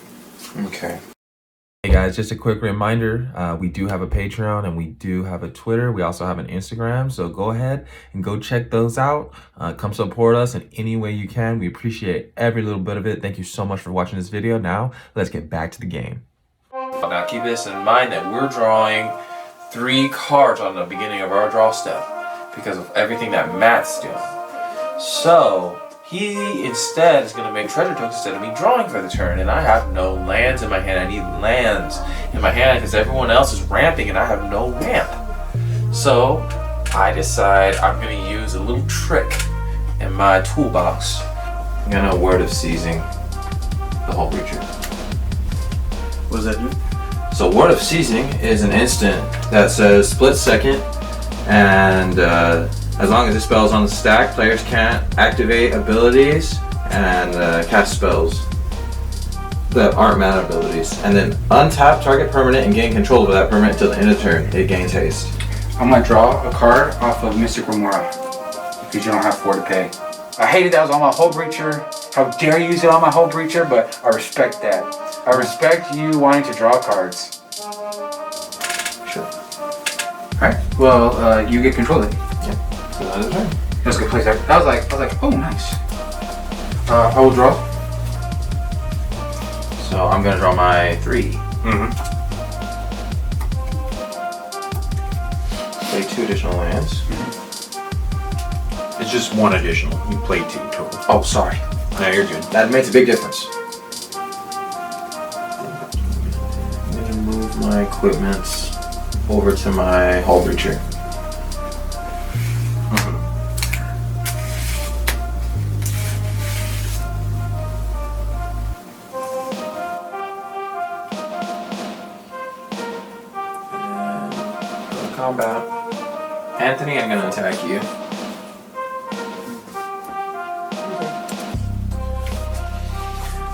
Okay. Hey guys, just a quick reminder, we do have a Patreon and we do have a Twitter. We also have an Instagram, so go ahead and go check those out. Come support us in any way you can. We appreciate every little bit of it. Thank you so much for watching this video. Now, let's get back to the game. Now keep this in mind that we're drawing 3 cards on the beginning of our draw step because of everything that Matt's doing. So, he instead is going to make treasure tokens instead of me drawing for the turn, and I have no lands in my hand. I need lands in my hand because everyone else is ramping and I have no ramp. So I decide I'm going to use a little trick in my toolbox. I'm going to Word of Seizing the Hull Breacher. What does that do? So Word of Seizing is an instant that says split second, and as long as the spell is on the stack, players can't activate abilities and cast spells that aren't mana abilities. And then untap target permanent and gain control of that permanent until the end of the turn. It gains haste. I'm gonna draw a card off of Mystic Remora because you don't have 4 to pay. I hated that was on my Hull Breacher. How dare you use it on my Hull Breacher, but I respect that. I respect you wanting to draw cards. Sure. Alright, well, you get control of it. Another turn. That's a good place. I was like, oh, nice. I will draw. So I'm gonna draw my 3. Play 2 additional lands. It's just 1 additional. You play 2 total. Oh, sorry. No, you're good. That makes a big difference. I'm gonna move my equipment over to my Hull Breacher. combat. Anthony, I'm gonna attack you.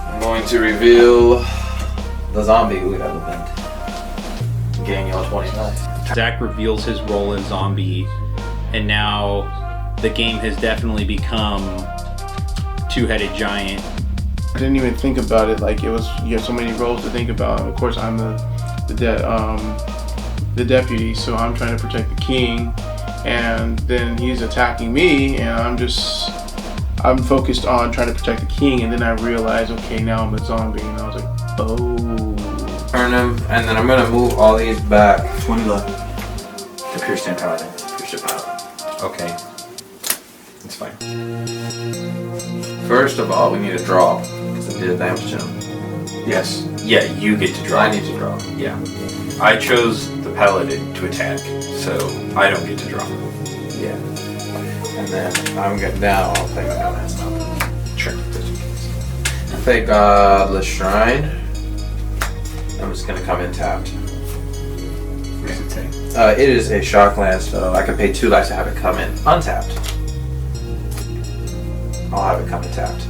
I'm going to reveal the zombie we element. Gain y'all 20 dice. Zach reveals his role as zombie, and now the game has definitely become two-headed giant. I didn't even think about it. Like, it was, you have so many roles to think about. Of course, I'm the deputy, so I'm trying to protect the king, and then he's attacking me, and I'm focused on trying to protect the king, and then I realized, okay, now I'm a zombie, and I was like, oh. Turn him, and then I'm gonna move all these back. 20 left. The Pierce and Paladin. Pierce the Paladin. Okay. That's fine. First of all, we need to draw, because I did damage to him. Yes. Yeah, you get to draw. I need to draw. Yeah. I chose the paladin to attack, so I don't get to draw. Yeah. And then I'm getting down. I'll play my dumbass now. Sure. I'll play Godless Shrine. I'm just gonna come in tapped. What does it say? It is a shock land, so I can pay 2 life to have it come in untapped. I'll have it come in tapped.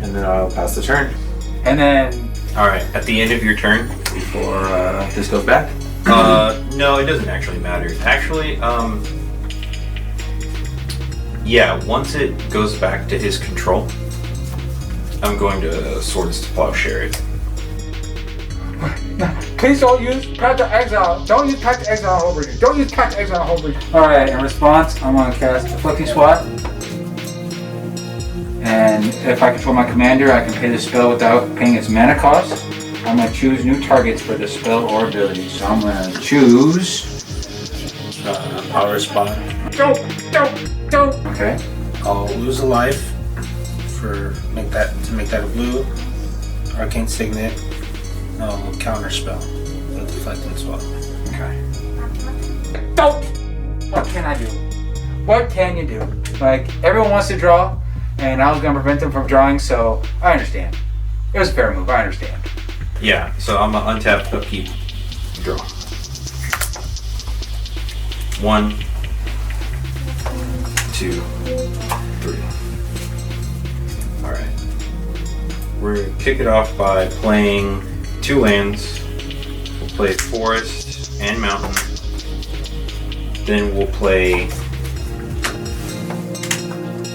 And then I'll pass the turn. And then... Alright, at the end of your turn, Before this goes back. no, it doesn't actually matter. Actually, yeah, once it goes back to his control, I'm going to Swords to Plowshare it. Please don't use Path to Exile. Don't use Path to Exile Holbreaker. Don't use Path to Exile Holbreaker. Alright, in response, I'm going to cast Afflicting Swat. And if I control my commander, I can pay the spell without paying its mana cost. I'm going to choose new targets for the spell or ability. So I'm going to choose... Power Spot. Don't. Okay. I'll lose a life to make that a blue. Arcane Signet. I'll counter spell. The Deflecting Swap. Okay. Don't! What can I do? What can you do? Like, everyone wants to draw, and I was going to prevent them from drawing, so I understand. It was a fair move, I understand. Yeah, so I'm gonna untap, upkeep, draw. 1, 2, 3. Alright. We're gonna kick it off by playing 2 lands. We'll play Forest and Mountain. Then we'll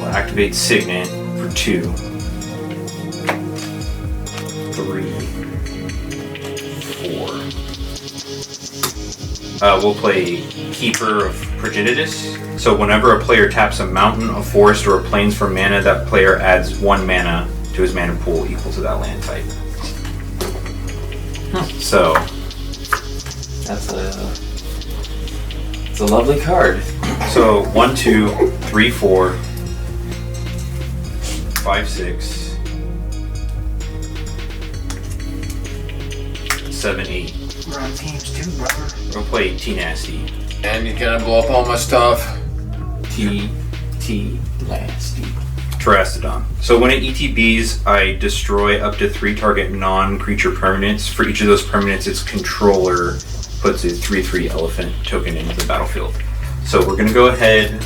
activate Signet for 2. 3. 4. We'll play Keeper of Progenitus. So whenever a player taps a mountain, a forest, or a plains for mana, that player adds 1 mana to his mana pool equal to that land type. So It's a lovely card. So 1, 2, 3, 4, 5, 6, 7, 8. We're on teams too, brother. We're gonna play T Nasty. And he's gonna blow up all my stuff. T Nasty. Terastodon. So when it ETBs, I destroy up to 3 target non-creature permanents. For each of those permanents, its controller puts a 3/3 elephant token into the battlefield. So we're gonna go ahead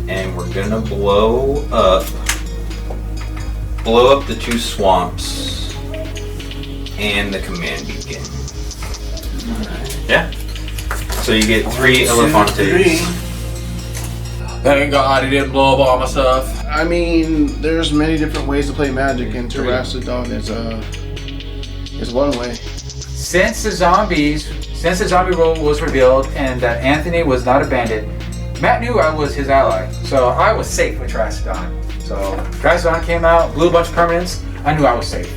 and we're gonna blow up the 2 swamps and the command beacon. Yeah. So you get 3 Elephantes. Thank God he didn't blow up all my stuff. I mean, there's many different ways to play Magic, and Terastodon is one way. Since the zombie role was revealed and that Anthony was not a bandit, Matt knew I was his ally, so I was safe with Terastodon. So Terastodon came out, blew a bunch of permanents. I knew I was safe.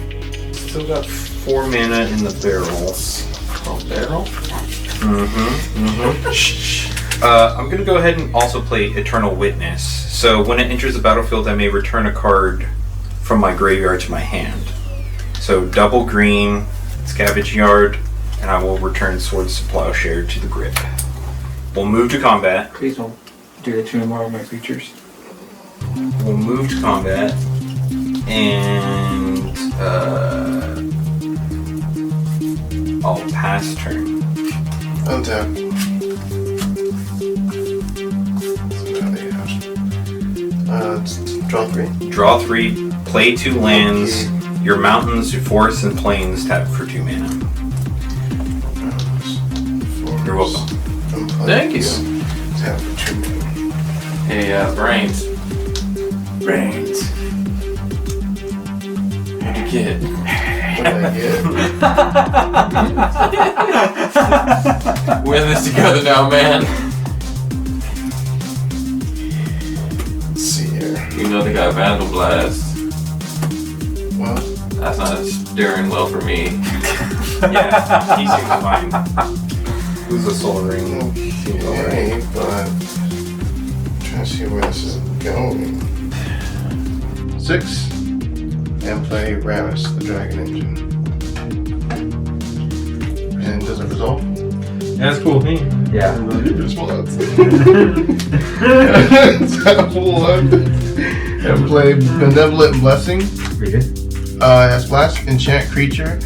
Still got 4 mana in the barrel. Barrel? I'm going to go ahead and also play Eternal Witness. So when it enters the battlefield, I may return a card from my graveyard to my hand. So double green, Scavenge Yard, and I will return Swords to Plowshare to the grip. We'll move to combat. Please don't do that to any more of my creatures. We'll move to combat, and I'll pass turn. Untap. Draw 3. Draw 3, play 2 lands. Your mountains, your forests, and plains tap for 2 mana. You're welcome. Thank you. Tap for 2 mana. Hey, Brains. Brains. What'd you get? What did I get? We're in this together now, man. Let's see here. You know they got Vandal Blast. Well, That's not steering well for me. Yeah, easy to find. Who's the Soul Ring? okay, but I'm trying to see where this is going. 6. And play Ramos, the Dragon Engine. And does it resolve? That's cool. Hey. Yeah. Response. Tap 1. And play Benevolent Blessing. Pretty good. As splash, enchant creature.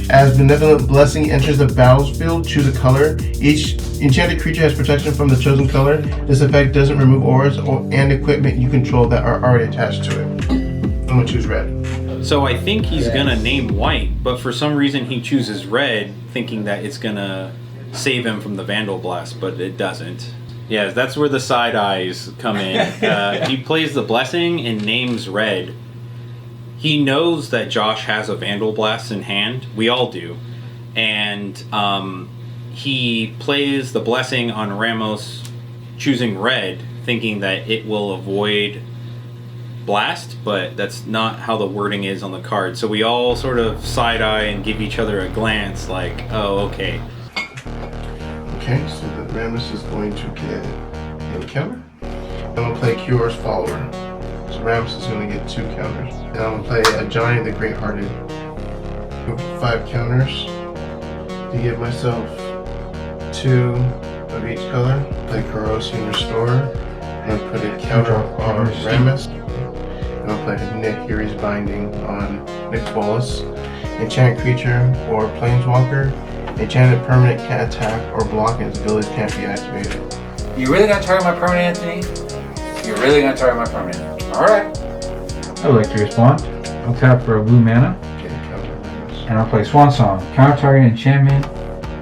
As Benevolent Blessing enters the battlefield, choose a color. Each enchanted creature has protection from the chosen color. This effect doesn't remove auras and equipment you control that are already attached to it. I'm gonna choose red. So I think he's gonna name white, but for some reason he chooses red, thinking that it's gonna save him from the Vandal Blast, but it doesn't. Yeah, that's where the side eyes come in. He plays the Blessing and names red. He knows that Josh has a Vandal Blast in hand. We all do. And he plays the Blessing on Ramos, choosing red, thinking that it will avoid blast, but that's not how the wording is on the card. So we all sort of side-eye and give each other a glance like, oh, okay. Okay, so the Ramos is going to get a counter. I'm gonna play Cure's Follower. So Ramos is gonna get 2 counters. And I'm gonna play a Johnny the Great-Hearted. 5 counters to give myself 2 of each color. Play Corrosive Restorer. I'm gonna put a counter on Ramos. I'm gonna play Nihiri's Binding on Bolas. Enchant creature or planeswalker. Enchanted permanent can't attack or block and its abilities can't be activated. You really gonna target my permanent, Anthony? You're really gonna target my permanent. Alright. I would like to respond. I'll tap for a blue mana, Get a counter. and I'll play Swan Song. Counter target enchantment,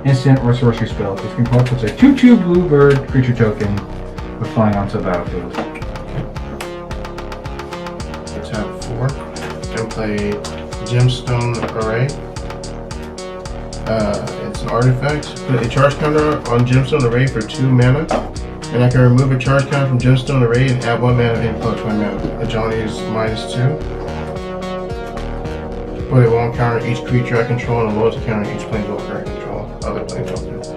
instant, or sorcery spell. This can puts a 2/2 blue bird creature token with flying onto the battlefield. Tap 4 and play Gemstone Array. It's an artifact. Put a charge counter on Gemstone Array for 2 mana. And I can remove a charge counter from Gemstone Array and add 1 mana and plus 1 mana. A Johnny is -2. Put a 1 counter each creature I control and a loyalty counter each planeswalker I control. Other planeswalkers.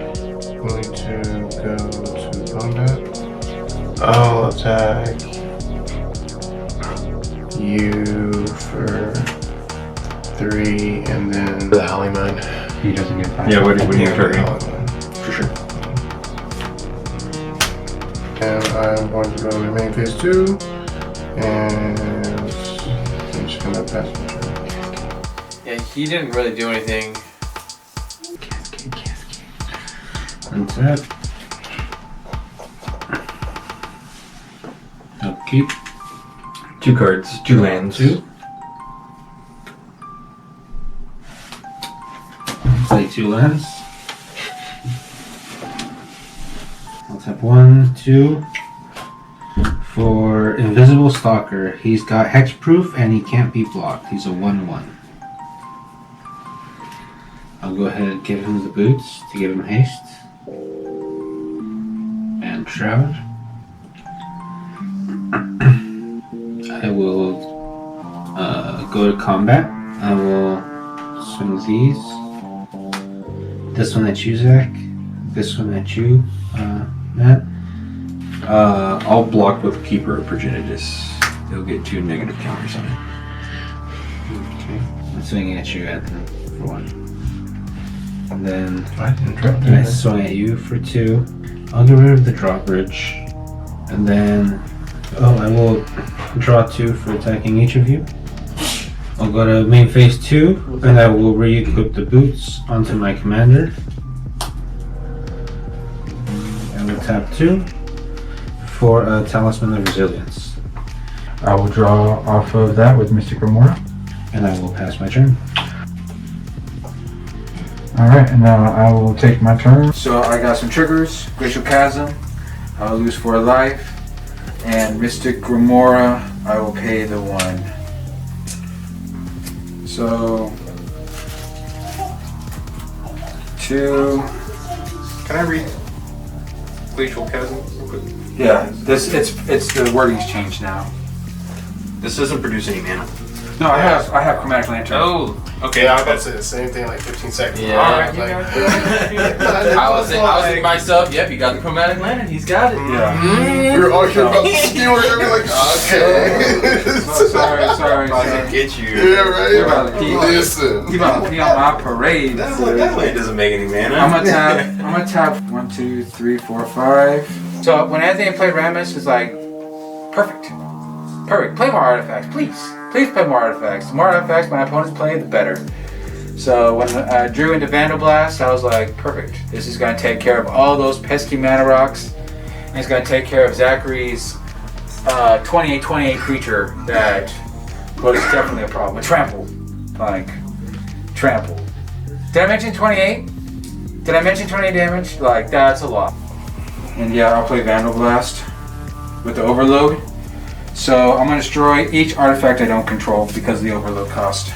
Going to go to combat. I'll attack you for 3 and then the Alley Mine. He doesn't get 5. Yeah, what are you targeting? For sure. And I'm going to go to main phase 2 and I'm just gonna pass my turn. Yeah, he didn't really do anything. Untap. Upkeep. 2 cards, 2 lands. 2. Play 2 lands. I'll tap 1, 2. For Invisible Stalker, he's got hexproof and he can't be blocked. He's a 1/1. I'll go ahead and give him the boots to give him haste. And Shroud. I will go to combat. I will swing these. This one at you, Zach. This one at you, Matt. I'll block with Keeper of Progenitus. He'll get 2 negative counters on it. Okay. I'm swinging at you, Anthony, for 1. And then I didn't drop I swing at you for 2. I'll get rid of the drawbridge. And then, I will draw 2 for attacking each of you. I'll go to main phase 2, and I will re-equip the boots onto my commander. tap 2 for a Talisman of Resilience. I will draw off of that with Mystic Remora. And I will pass my turn. Alright, and now I will take my turn. So I got some triggers. Glacial Chasm, I'll lose 4 life. And Mystic Remora, I will pay the 1. So 2. Can I read Glacial Chasm real quick? Yeah, it's the wording's changed now. This doesn't produce any mana. No, I have Chromatic Lantern. Oh, okay. Yeah, I was about to say the same thing, like 15 seconds. Yeah. Alright, You like, I was thinking myself, yep, he got the chromatic lantern, he's got it. Yeah. we were all here about the skill and everything, like, okay. Sorry. Get you. Yeah, right? You're about to keep- Listen. You about to be on my parade. That land doesn't make any mana. I'm gonna tap 1, 2, 3, 4, 5. So when Anthony played Ramos, it's like perfect. Play more artifacts, please. Please play more artifacts. The more artifacts my opponents play, the better. So when I drew into Vandal Blast, I was like, perfect. This is gonna take care of all those pesky mana rocks, and it's gonna take care of Zachary's 28/28 creature that was definitely a problem. A trample, trample. Did I mention 28? Did I mention 28 damage? Like, that's a lot. And yeah, I'll play Vandal Blast with the Overload. So I'm going to destroy each artifact I don't control because of the Overload cost.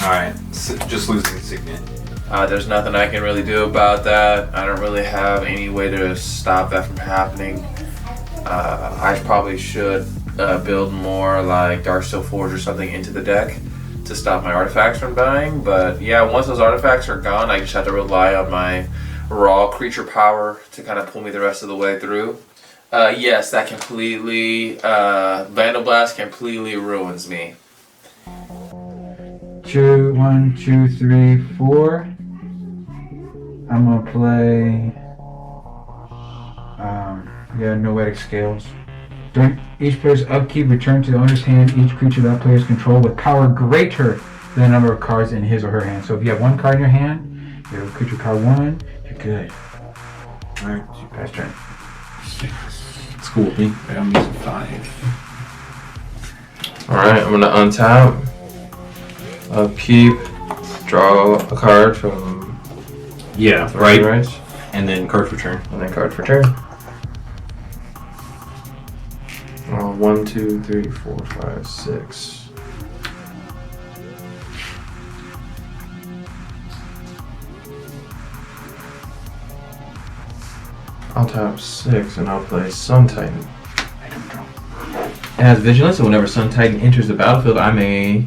Alright, just losing Signet. There's nothing I can really do about that. I don't really have any way to stop that from happening. I probably should build more like Darksteel Forge or something into the deck to stop my artifacts from dying. But yeah, once those artifacts are gone, I just have to rely on my raw creature power to kind of pull me the rest of the way through. Yes, that completely, Vandal Blast completely ruins me. 2, 1, 2, 3, 4. I'm gonna play. Noetic Scales. During each player's upkeep, return to the owner's hand each creature that players control with power greater than the number of cards in his or her hand. So if you have 1 card in your hand, you have a creature power 1, you're good. Alright, it's your guys' turn. 6. It's cool with me. I'm using 5. Alright, I'm gonna untap, upkeep, draw a card from Yeah, right, and then card for turn. and then card for turn. 1, 2, 3, 4, 5, 6. I'll tap 6 and I'll play Sun Titan. It has Vigilance, and whenever Sun Titan enters the battlefield, I may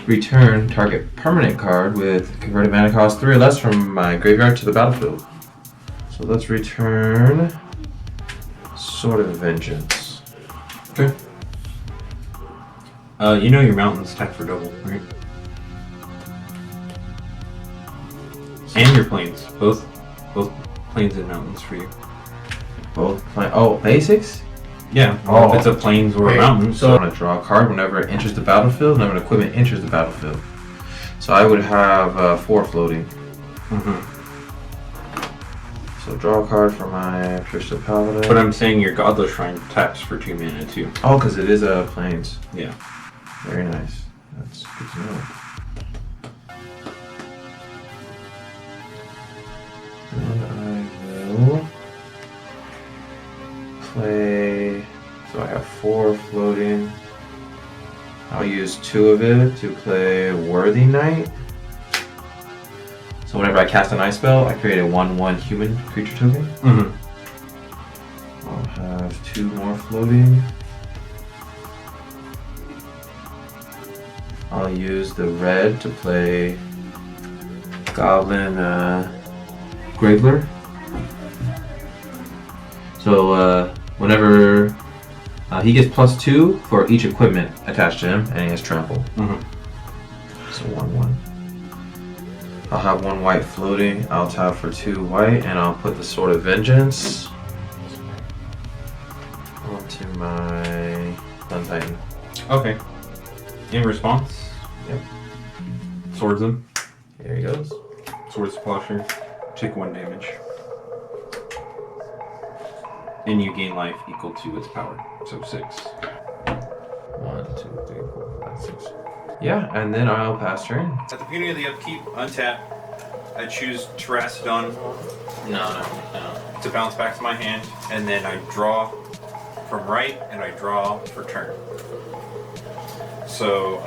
return target permanent card with converted mana cost 3 or less from my graveyard to the battlefield. So let's return Sword of Vengeance. Okay. You know your mountains tap for double, right? And your plains. Both plains and mountains for you. Both basics? Yeah. Oh. If it's a plains or a mountain. So I'm going to draw a card whenever it enters the battlefield, whenever an equipment enters the battlefield. So I would have 4 floating. Mm-hmm. So draw a card for my Crystal Paladin. But I'm saying your Godless Shrine taps for 2 mana too. Oh, because it is a plains. Yeah. Very nice. That's good to know. And I will play. So I have 4 floating. I'll use 2 of it to play Worthy Knight. So whenever I cast an ice spell, I create a 1/1 human creature token. Mm-hmm. I'll have 2 more floating. I'll use the red to play Goblin Graveler. So whenever he gets +2 for each equipment attached to him, and he has trample. Mm-hmm. So 1/1. I'll have 1 white floating. I'll tap for 2 white, and I'll put the Sword of Vengeance onto my Sun Titan. Okay. In response? Yep. Swords him. Here he goes. Sword Splasher. Take 1 damage. And you gain life equal to its power. So 6. 1, 2, 3, 4, 5, 6. Yeah, and then I'll pass turn. At the beginning of the upkeep, untap. I choose Terracodon No. to bounce back to my hand, and then I draw from right, and I draw for turn. So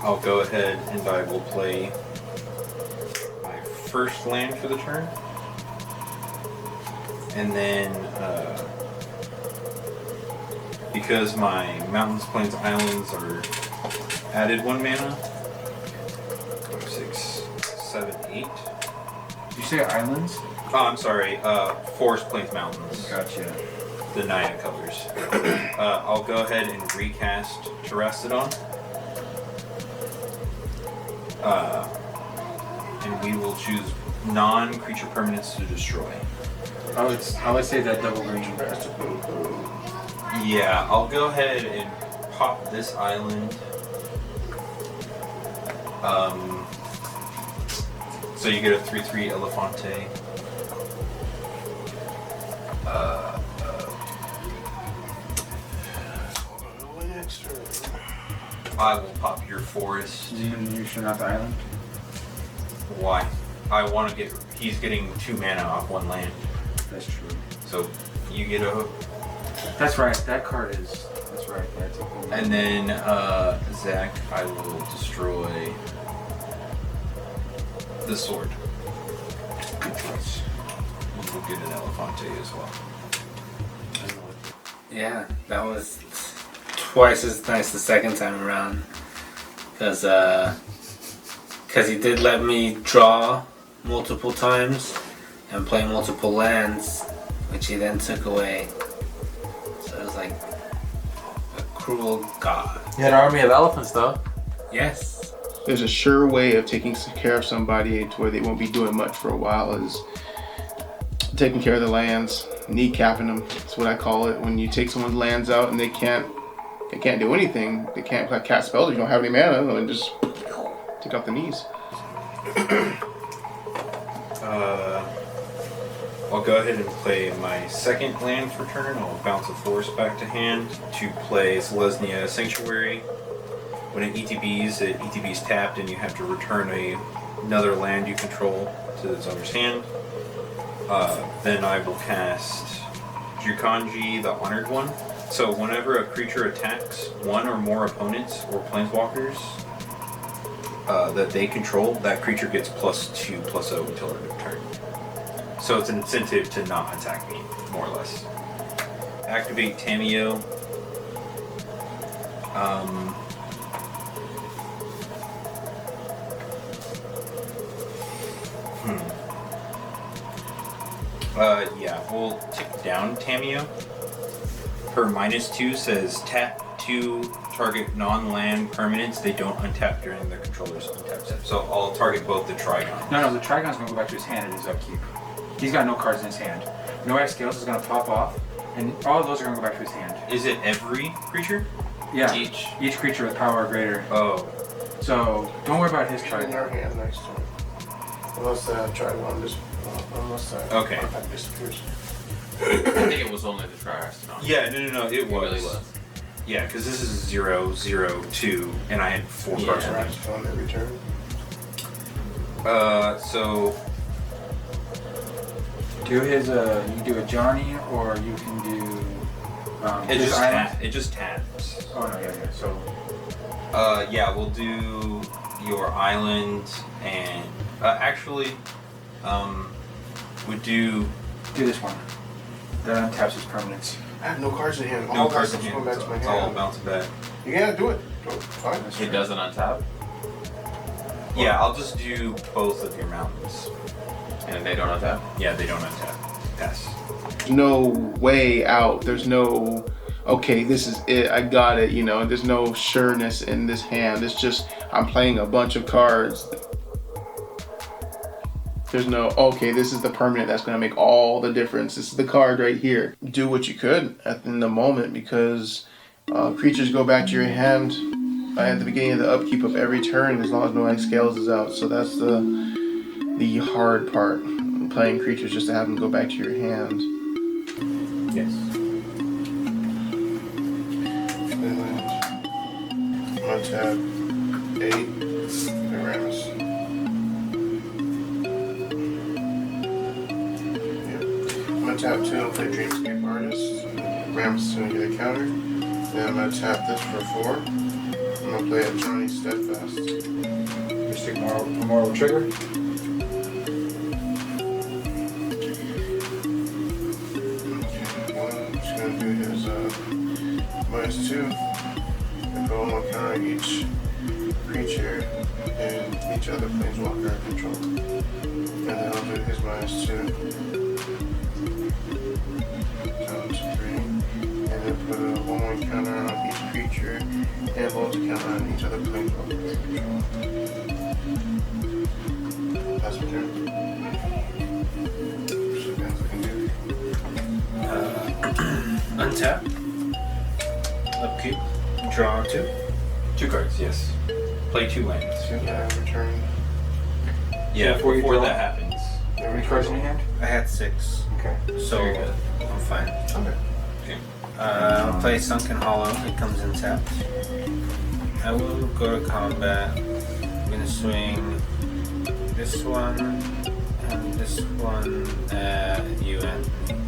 I'll go ahead and I will play my first land for the turn, and then because my mountains, plains, islands are added 1 mana. 6, 7, 8. Did you say islands? Oh, I'm sorry. Forest, plains, mountains. Gotcha. The Naya colors. I'll go ahead and recast Terracodon. And we will choose non-creature permanents to destroy. I would say that double green. Yeah, I'll go ahead and pop this island. So you get a 3/3 Elefante. I will pop your forest. You should not the island. Why? I want to get. He's getting 2 mana off 1 land. That's true. So you get a. That's right. That card is. That's right. That's a cool. And then Zach, I will destroy the sword. Good choice. You will get an Elefante as well. Yeah, that was twice as nice the second time around. Because he did let me draw multiple times and play multiple lands, which he then took away. So it was like a cruel god. You had an army of elephants, though. Yes. There's a sure way of taking care of somebody to where they won't be doing much for a while is taking care of the lands, kneecapping them. That's what I call it. When you take someone's lands out and they can't do anything. They can't cast spells. You don't have any mana, and just take off the knees. I'll go ahead and play my second land for turn. I'll bounce a forest back to hand to play Selesnya Sanctuary. When it ETBs, it ETBs tapped, and you have to return another land you control to its owner's hand. Then I will cast Jukanji, the Honored One. So whenever a creature attacks 1 or more opponents or planeswalkers that they control, that creature gets +2/+0 until end of turn. So it's an incentive to not attack me, more or less. Activate Tameo. Yeah, we'll tick down Tameo. Her -2 says tap 2 target non-land permanents. They don't untap during their controller's untap step. So I'll target both the Trigon. No, the Trigon's gonna go back to his hand in his upkeep. He's got no cards in his hand. No X scales is gonna pop off, and all of those are gonna go back to his hand. Is it every creature? Yeah. Each creature with power or greater. Oh. So don't worry about his In Trigon. our hand next to it. Unless Trigon just Okay. artifact disappears. I think it was only the Trigon. Yeah, no, it was. really was. Yeah, because this is 0/0/2, and I had 4 cards in Trash on every turn. So Do his you can do a Johnny, or you can do it his island. it just taps. Oh no, yeah. So Yeah, we'll do your island, and actually, we do do this one. That untaps his permanents. I have no cards in hand. no All cards in cards hand. going back to my So I'll hand. bounce it back. Yeah, do it. Fine. He doesn't untap, Yeah, I'll just do both of your mountains. and they don't untap. Yeah, they don't untap. Pass. No way out. There's no, okay, this is it. I got it. There's no sureness in this hand. It's just I'm playing a bunch of cards. There's no, okay, this is the permanent that's going to make all the difference. This is the card right here. Do what you could in the moment, because creatures go back to your hand at the beginning of the upkeep of every turn as long as no X scales is out. So that's the hard part. Playing creatures just to have them go back to your hand. Yes. Finland. Untap 8. Ramos. Tap 2 and play Dreamscape Artist. Rams is going to get a counter. Then I'm going to tap this for 4. I'm going to play a Johnny Steadfast. Mystic Memorial trigger. Okay, one. Just going to do his -2. And put 1 more counter on each creature and each other planeswalker I control. And then I'll do his -2. Put a 1/1 counter on each creature and voltage counter on each other planeswalker. That's my turn. So that's what I can do. Untap. Upkeep. Draw 2. 2 cards, yes. Play 2 lands. Yeah, return. Yeah, before you before draw- that happens. How many cards in your hand? I had 6, Okay. so Very good. I'm fine. Okay. I'll play Sunken Hollow. It comes in tapped. I will go to combat. I'm gonna swing this one and this one at you, Anthony.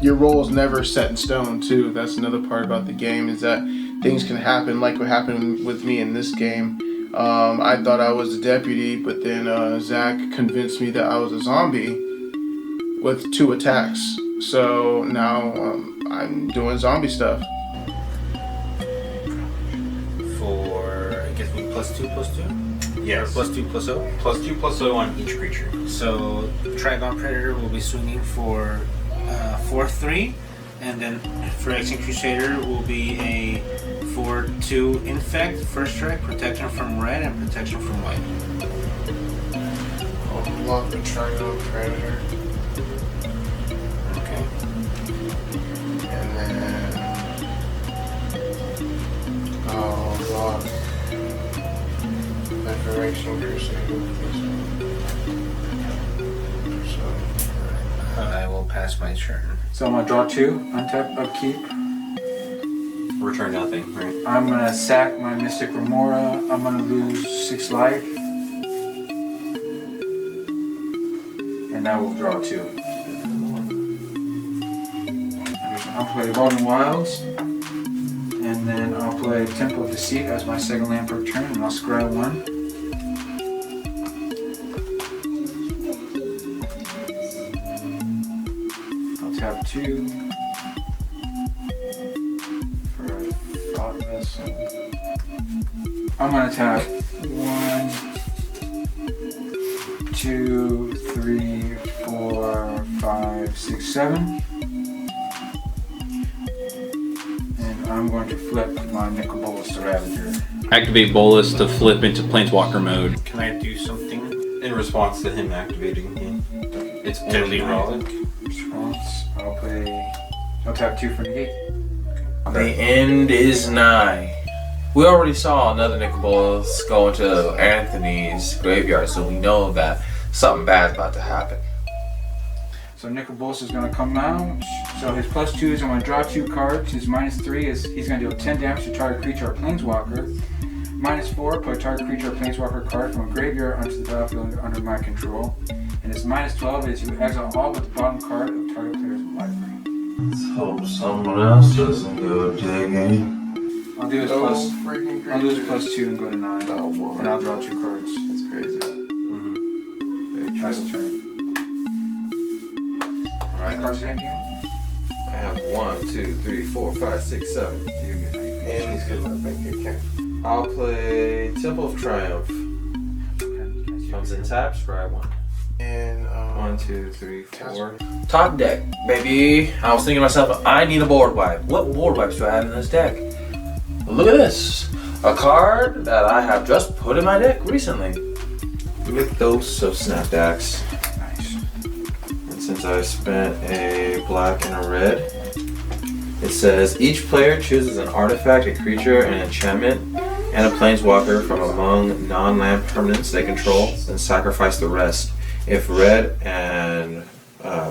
Your role is never set in stone too. That's another part about the game, is that things can happen like what happened with me in this game. I thought I was a deputy, but then Zach convinced me that I was a zombie with 2 attacks. So now I'm doing zombie stuff. For, it gives me +2/+2? Yes. Or +2/+0? +2/+0 on each creature. So Trigon Predator will be swinging for 4/3, and then for Ancient Crusader will be a 4/2 Infect, first strike, protection from red and protection from white. I'll block the Trigon Predator. Okay. And then I'll block Declaration Crusader. I will pass my turn. So I'm gonna draw 2, untap, upkeep. Return nothing, right? I'm gonna sack my Mystic Remora. I'm gonna lose 6 life. And I will draw 2. I'll play Golden Wilds. And then I'll play Temple of Deceit as my second land per turn, and I'll scry 1. I'll tap 2. I'm gonna tap 1, 2, 3, 4, 5, 6, 7. And I'm going to flip my Nicol Bolas to Ravager. Activate Bolas to flip into Planeswalker mode. Can I do something? In response to him activating him. It's Deadly only Relic. Response. I'll tap 2 for negate. The end is nigh. We already saw another Nicol Bolas go into Anthony's graveyard, so we know that something bad's about to happen. So Nicol Bolas is going to come out. So his +2 is I'm going to draw 2 cards. His -3 is he's going to deal 10 damage to target creature or planeswalker. -4, put a target creature or planeswalker card from a graveyard onto the battlefield under my control. And his -12 is you exile all but the bottom card of target player's library. Let's hope someone else doesn't go digging. I'll do his Oh, plus. freaking I'll do his crazy. +2 and go to 9. Oh, boy. And I'll draw 2 cards. That's crazy. That's the turn. How many cards do you have here? I have 1, 2, 3, 4, 5, 6, 7. You're good. And he's good. I'll play Temple of Triumph. Comes in taps, scry 1. And 1, 2, 3, 4. Top deck, baby. I was thinking to myself, I need a board wipe. What board wipes do I have in this deck? Look at this. A card that I have just put in my deck recently. Mythos of Snapbacks. Nice. And since I spent a black and a red, it says each player chooses an artifact, a creature, an enchantment, and a planeswalker from among non-land permanents they control, then sacrifice the rest. If red and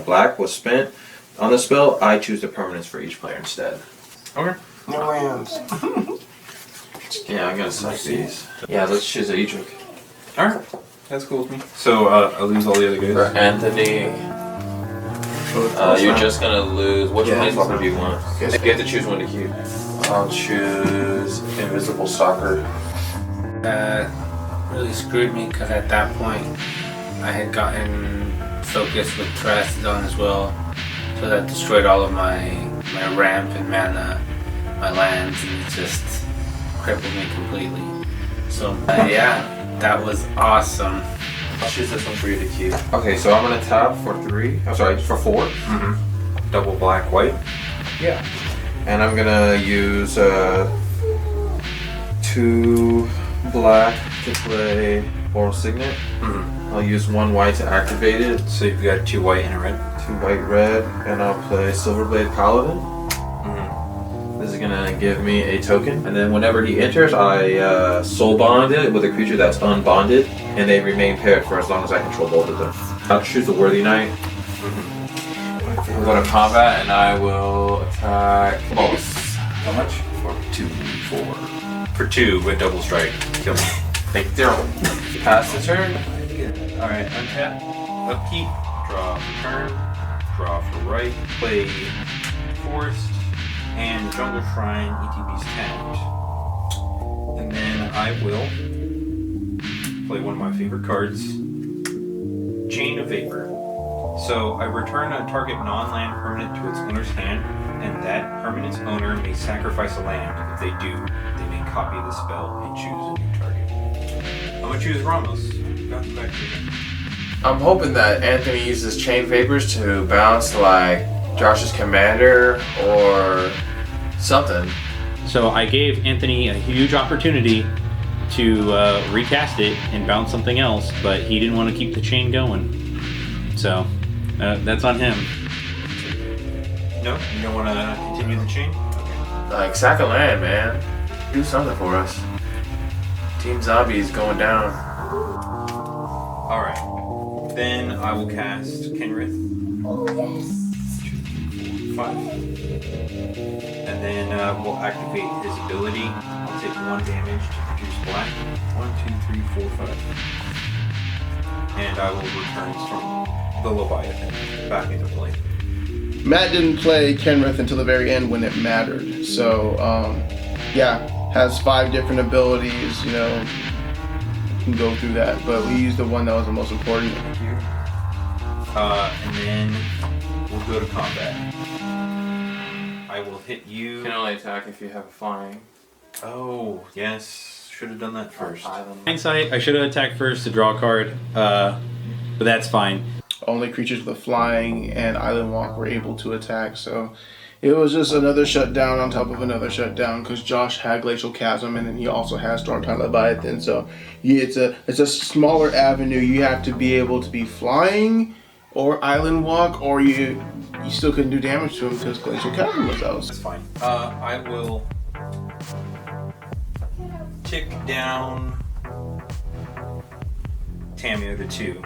black was spent, On the spell, I choose the permanents for each player instead. Okay. No lands. Yeah, I'm gonna suck these. Yeah, let's choose a Edric. Alright. That's cool with me. So I'll lose all the other For guys. Anthony, you're just gonna lose. Which planeswalker do you want? You have to choose one to keep. I'll choose Invisible Stalker. That really screwed me because at that point I had gotten focused with Terastodon as well. So that destroyed all of my ramp and mana, my lands, and it just crippled me completely. So yeah, that was awesome. I'll choose this one for you to keep. Okay, so I'm gonna tap for 3. I'm sorry, for 4. Mm-hmm. Double black, white. Yeah. And I'm gonna use 2 black to play Oral Signet. Mm-hmm. I'll use 1 white to activate it. So you've got 2 white and a red. 2 white, red, and I'll play Silverblade Paladin. Mm-hmm. This is gonna give me a token, and then whenever he enters, I soul bond it with a creature that's unbonded, and they remain paired for as long as I control both of them. I'll choose the Worthy Knight. We'll go to combat, and I will attack Bolas. How much? For 2, 4. For 2 with double strike. Kill me. Thank you. Pass the turn. Alright, untap. Upkeep. Draw for turn. Draw for right. Play Forest. And Jungle Shrine, ETB's tapped. And then I will play one of my favorite cards, Chain of Vapor. So I return a target non-land permanent to its owner's hand, and that permanent's owner may sacrifice a land. If they do, they may copy the spell and choose a new target. I'm gonna choose Ramos. Got the back here. I'm hoping that Anthony uses Chain Vapors to bounce like Josh's Commander or something. So I gave Anthony a huge opportunity to recast it and bounce something else, but he didn't want to keep the chain going. So that's on him. No? You don't want to continue the chain? Like, sack a land, man. Do something for us. Team Zombie's going down. Alright. Then I will cast Kenrith. Oh, yes. 2, 4, 5. And then we'll activate his ability. I'll take 1 damage to produce black. 1, 2, 3, 4, 5. And I will return from the Leviathan back into play. Matt didn't play Kenrith until the very end when it mattered. So, yeah, has 5 different abilities, you know, can go through that. But we used the one that was the most important. And then we'll go to combat. I will hit you. You can only attack if you have flying. Oh, yes. Should have done that first. Hindsight, I should have attacked first to draw a card, but that's fine. Only creatures with flying and Island Walk were able to attack, so it was just another shutdown on top of another shutdown because Josh had Glacial Chasm and then he also has Stormtide Leviathan, so it's a smaller avenue. You have to be able to be flying or Island Walk, or you still couldn't do damage to him because Glacial Chasm was out. That's fine. I will tick down Tamio to 2,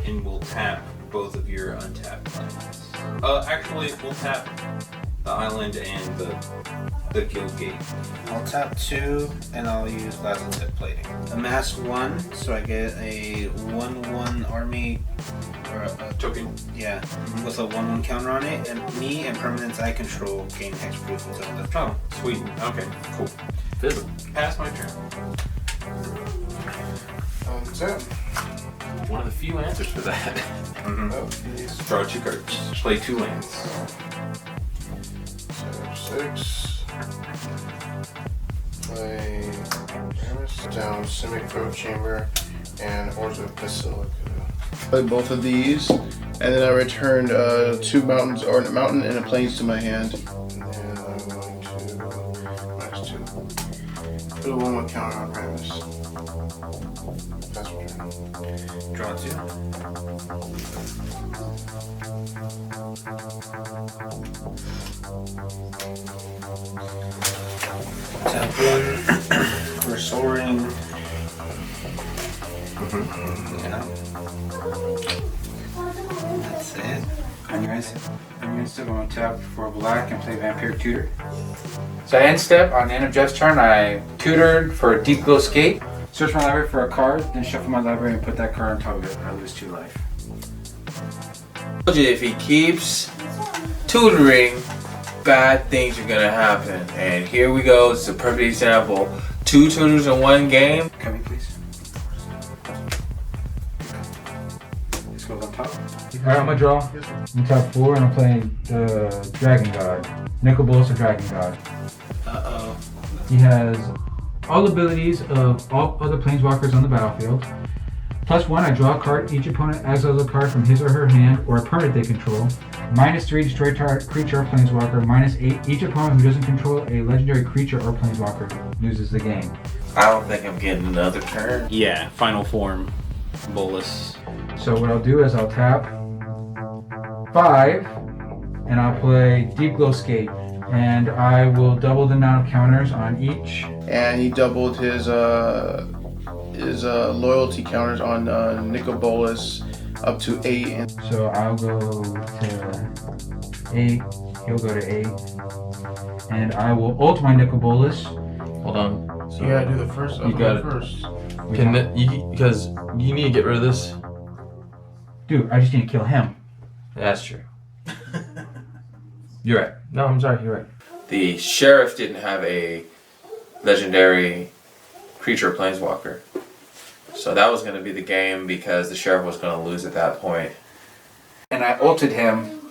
and we'll tap both of your untapped lands. Actually, we'll tap the island and the guild gate. I'll tap 2 and I'll use Latin Tip Plating. Amass 1, so I get a 1/1 army or a Token. yeah, with a 1/1 counter on it, and me and permanents I control gain hexproof until the Oh, sweet. Okay, cool. Fizzle. Pass my turn. That's it. One of the few answers for that. Mm-hmm. Oh, geez. Draw 2 cards. Play 2 lands. 6. Play Ramos, down Simic Probe Chamber and Orbs of Basilica. Play both of these, and then I returned 2 mountains, or a mountain and a plains to my hand. And then I'm going to minus 2. Put a 1/1 counter on Ramos. Pass return. draw 2. Tap 1 for soaring. Yeah. That's it. On your end step, I'm going to tap for black and play Vampire Tutor. So I end step, on the end of Jeff's turn, I tutored for a Deep Glow Skate. Search my library for a card, then shuffle my library and put that card on top of it. I lose 2 life. Told you, if he keeps tutoring, bad things are gonna happen. And here we go. It's a perfect example. 2 tutors in 1 game. Come in, please. This goes on top. Alright, I'm gonna draw. I'm top 4 and I'm playing the Dragon God. Nicol, the Dragon God. Uh-oh. He has all abilities of all other planeswalkers on the battlefield. +1, I draw a card. Each opponent exiles a card from his or her hand or a permanent they control. -3, destroy target creature or planeswalker. -8, each opponent who doesn't control a legendary creature or planeswalker loses the game. I don't think I'm getting another turn. Yeah, final form, Bolas. So what I'll do is I'll tap 5 and I'll play Deep Glow Skate. And I will double the amount of counters on each. And he doubled his loyalty counters on Nicol Bolas up to 8. So I'll go to 8, he'll go to 8. And I will ult my Nicol Bolas. Hold on. So You gotta do the first. You got it. First. Because you need to get rid of this. Dude, I just need to kill him. That's true. You're right. No, I'm sorry. You're right. The sheriff didn't have a legendary creature or planeswalker. So that was going to be the game because the sheriff was going to lose at that point. And I ulted him,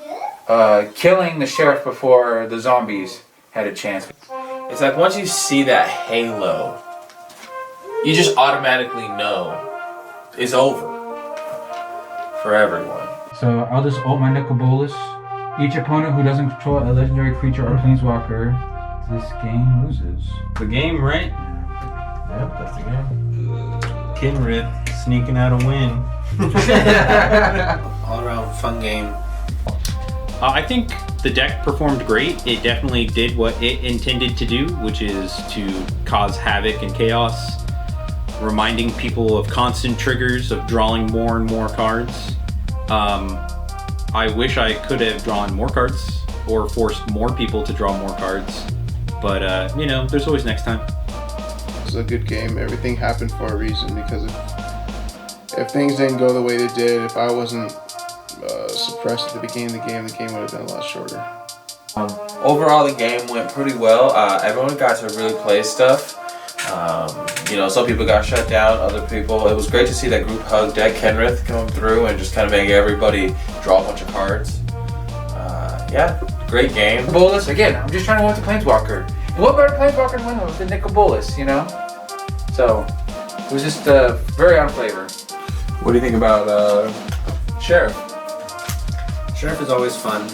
killing the sheriff before the zombies had a chance. It's like once you see that halo, you just automatically know it's over for everyone. So I'll just ult my Nicol Bolas. Each opponent who doesn't control a legendary creature or planeswalker, this game loses. The game, right? Yep, that's the game. Kenrith sneaking out a win. All around fun game. I think the deck performed great. It definitely did what it intended to do, which is to cause havoc and chaos, reminding people of constant triggers of drawing more and more cards. I wish I could have drawn more cards or forced more people to draw more cards, but you know, there's always next time. It was a good game. Everything happened for a reason, because if things didn't go the way they did, if I wasn't suppressed at the beginning of the game would have been a lot shorter. Overall, the game went pretty well. Everyone got to really play stuff. You know, some people got shut down, other people. It was great to see that group hug deck Kenrith come through and just kind of make everybody draw a bunch of cards. Yeah, great game. Bolas, again, I'm just trying to win with the Planeswalker. And what better Planeswalker to win with than Nicol Bolas, you know? So, it was just very on flavor. What do you think about Sheriff? Sheriff is always fun.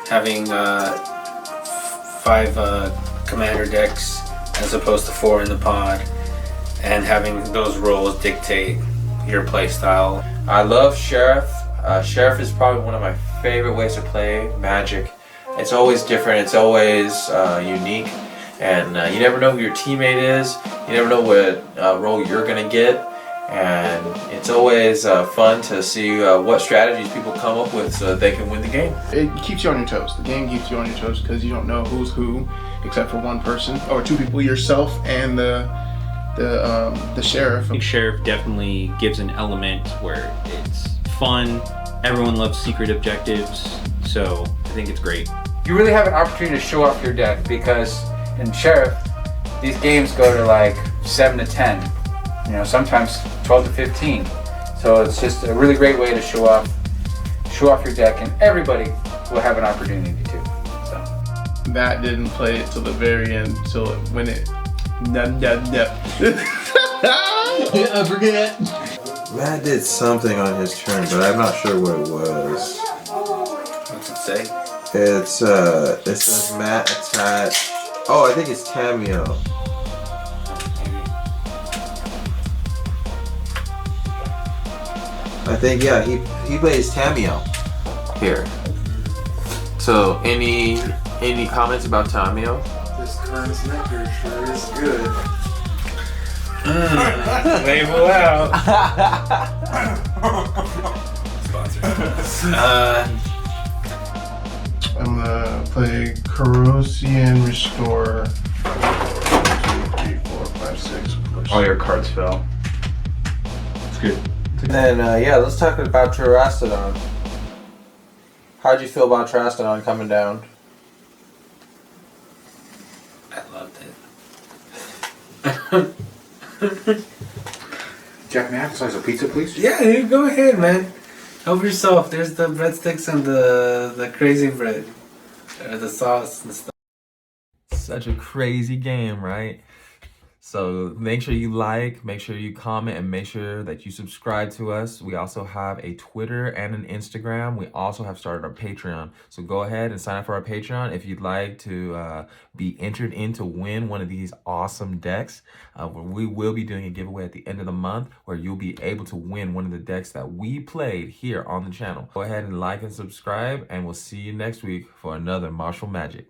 Having 5 commander decks as opposed to 4 in the pod, and having those roles dictate your play style. I love Sheriff. Sheriff is probably one of my favorite ways to play Magic. It's always different, it's always unique, and you never know who your teammate is, you never know what role you're going to get, and it's always fun to see what strategies people come up with so that they can win the game. It keeps you on your toes. The game keeps you on your toes because you don't know who's who except for one person or 2 people, yourself and the sheriff. I think Sheriff definitely gives an element where it's fun, everyone loves secret objectives, so I think it's great. You really have an opportunity to show off your deck, because in Sheriff, these games go to like 7 to 10, you know, sometimes 12 to 15. So it's just a really great way to show off your deck, and everybody will have an opportunity to. So Matt didn't play it till the very end, till when it. I forget. Matt did something on his turn, but I'm not sure what it was. What's it say? It says Matt attached. Oh, I think it's Cameo. I think, yeah, he plays Tameo here. So any comments about Tameo? This current sniper sure is good. Label out. I'm gonna play Corrosian Restore. 1, 2, 3, 4, 5, 6. All your cards fell. It's good. And then, let's talk about Terrastodon. How'd you feel about Terrastodon coming down? I loved it. Jack, may I have a slice of pizza, please? Yeah, you go ahead, man. Help yourself. There's the breadsticks and the crazy bread. The sauce and stuff. Such a crazy game, right? So make sure you like, make sure you comment, and make sure that you subscribe to us. We also have a Twitter and an Instagram. We also have started our Patreon. So go ahead and sign up for our Patreon if you'd like to be entered in to win one of these awesome decks. We will be doing a giveaway at the end of the month where you'll be able to win one of the decks that we played here on the channel. Go ahead and like and subscribe, and we'll see you next week for another Marshal Magic.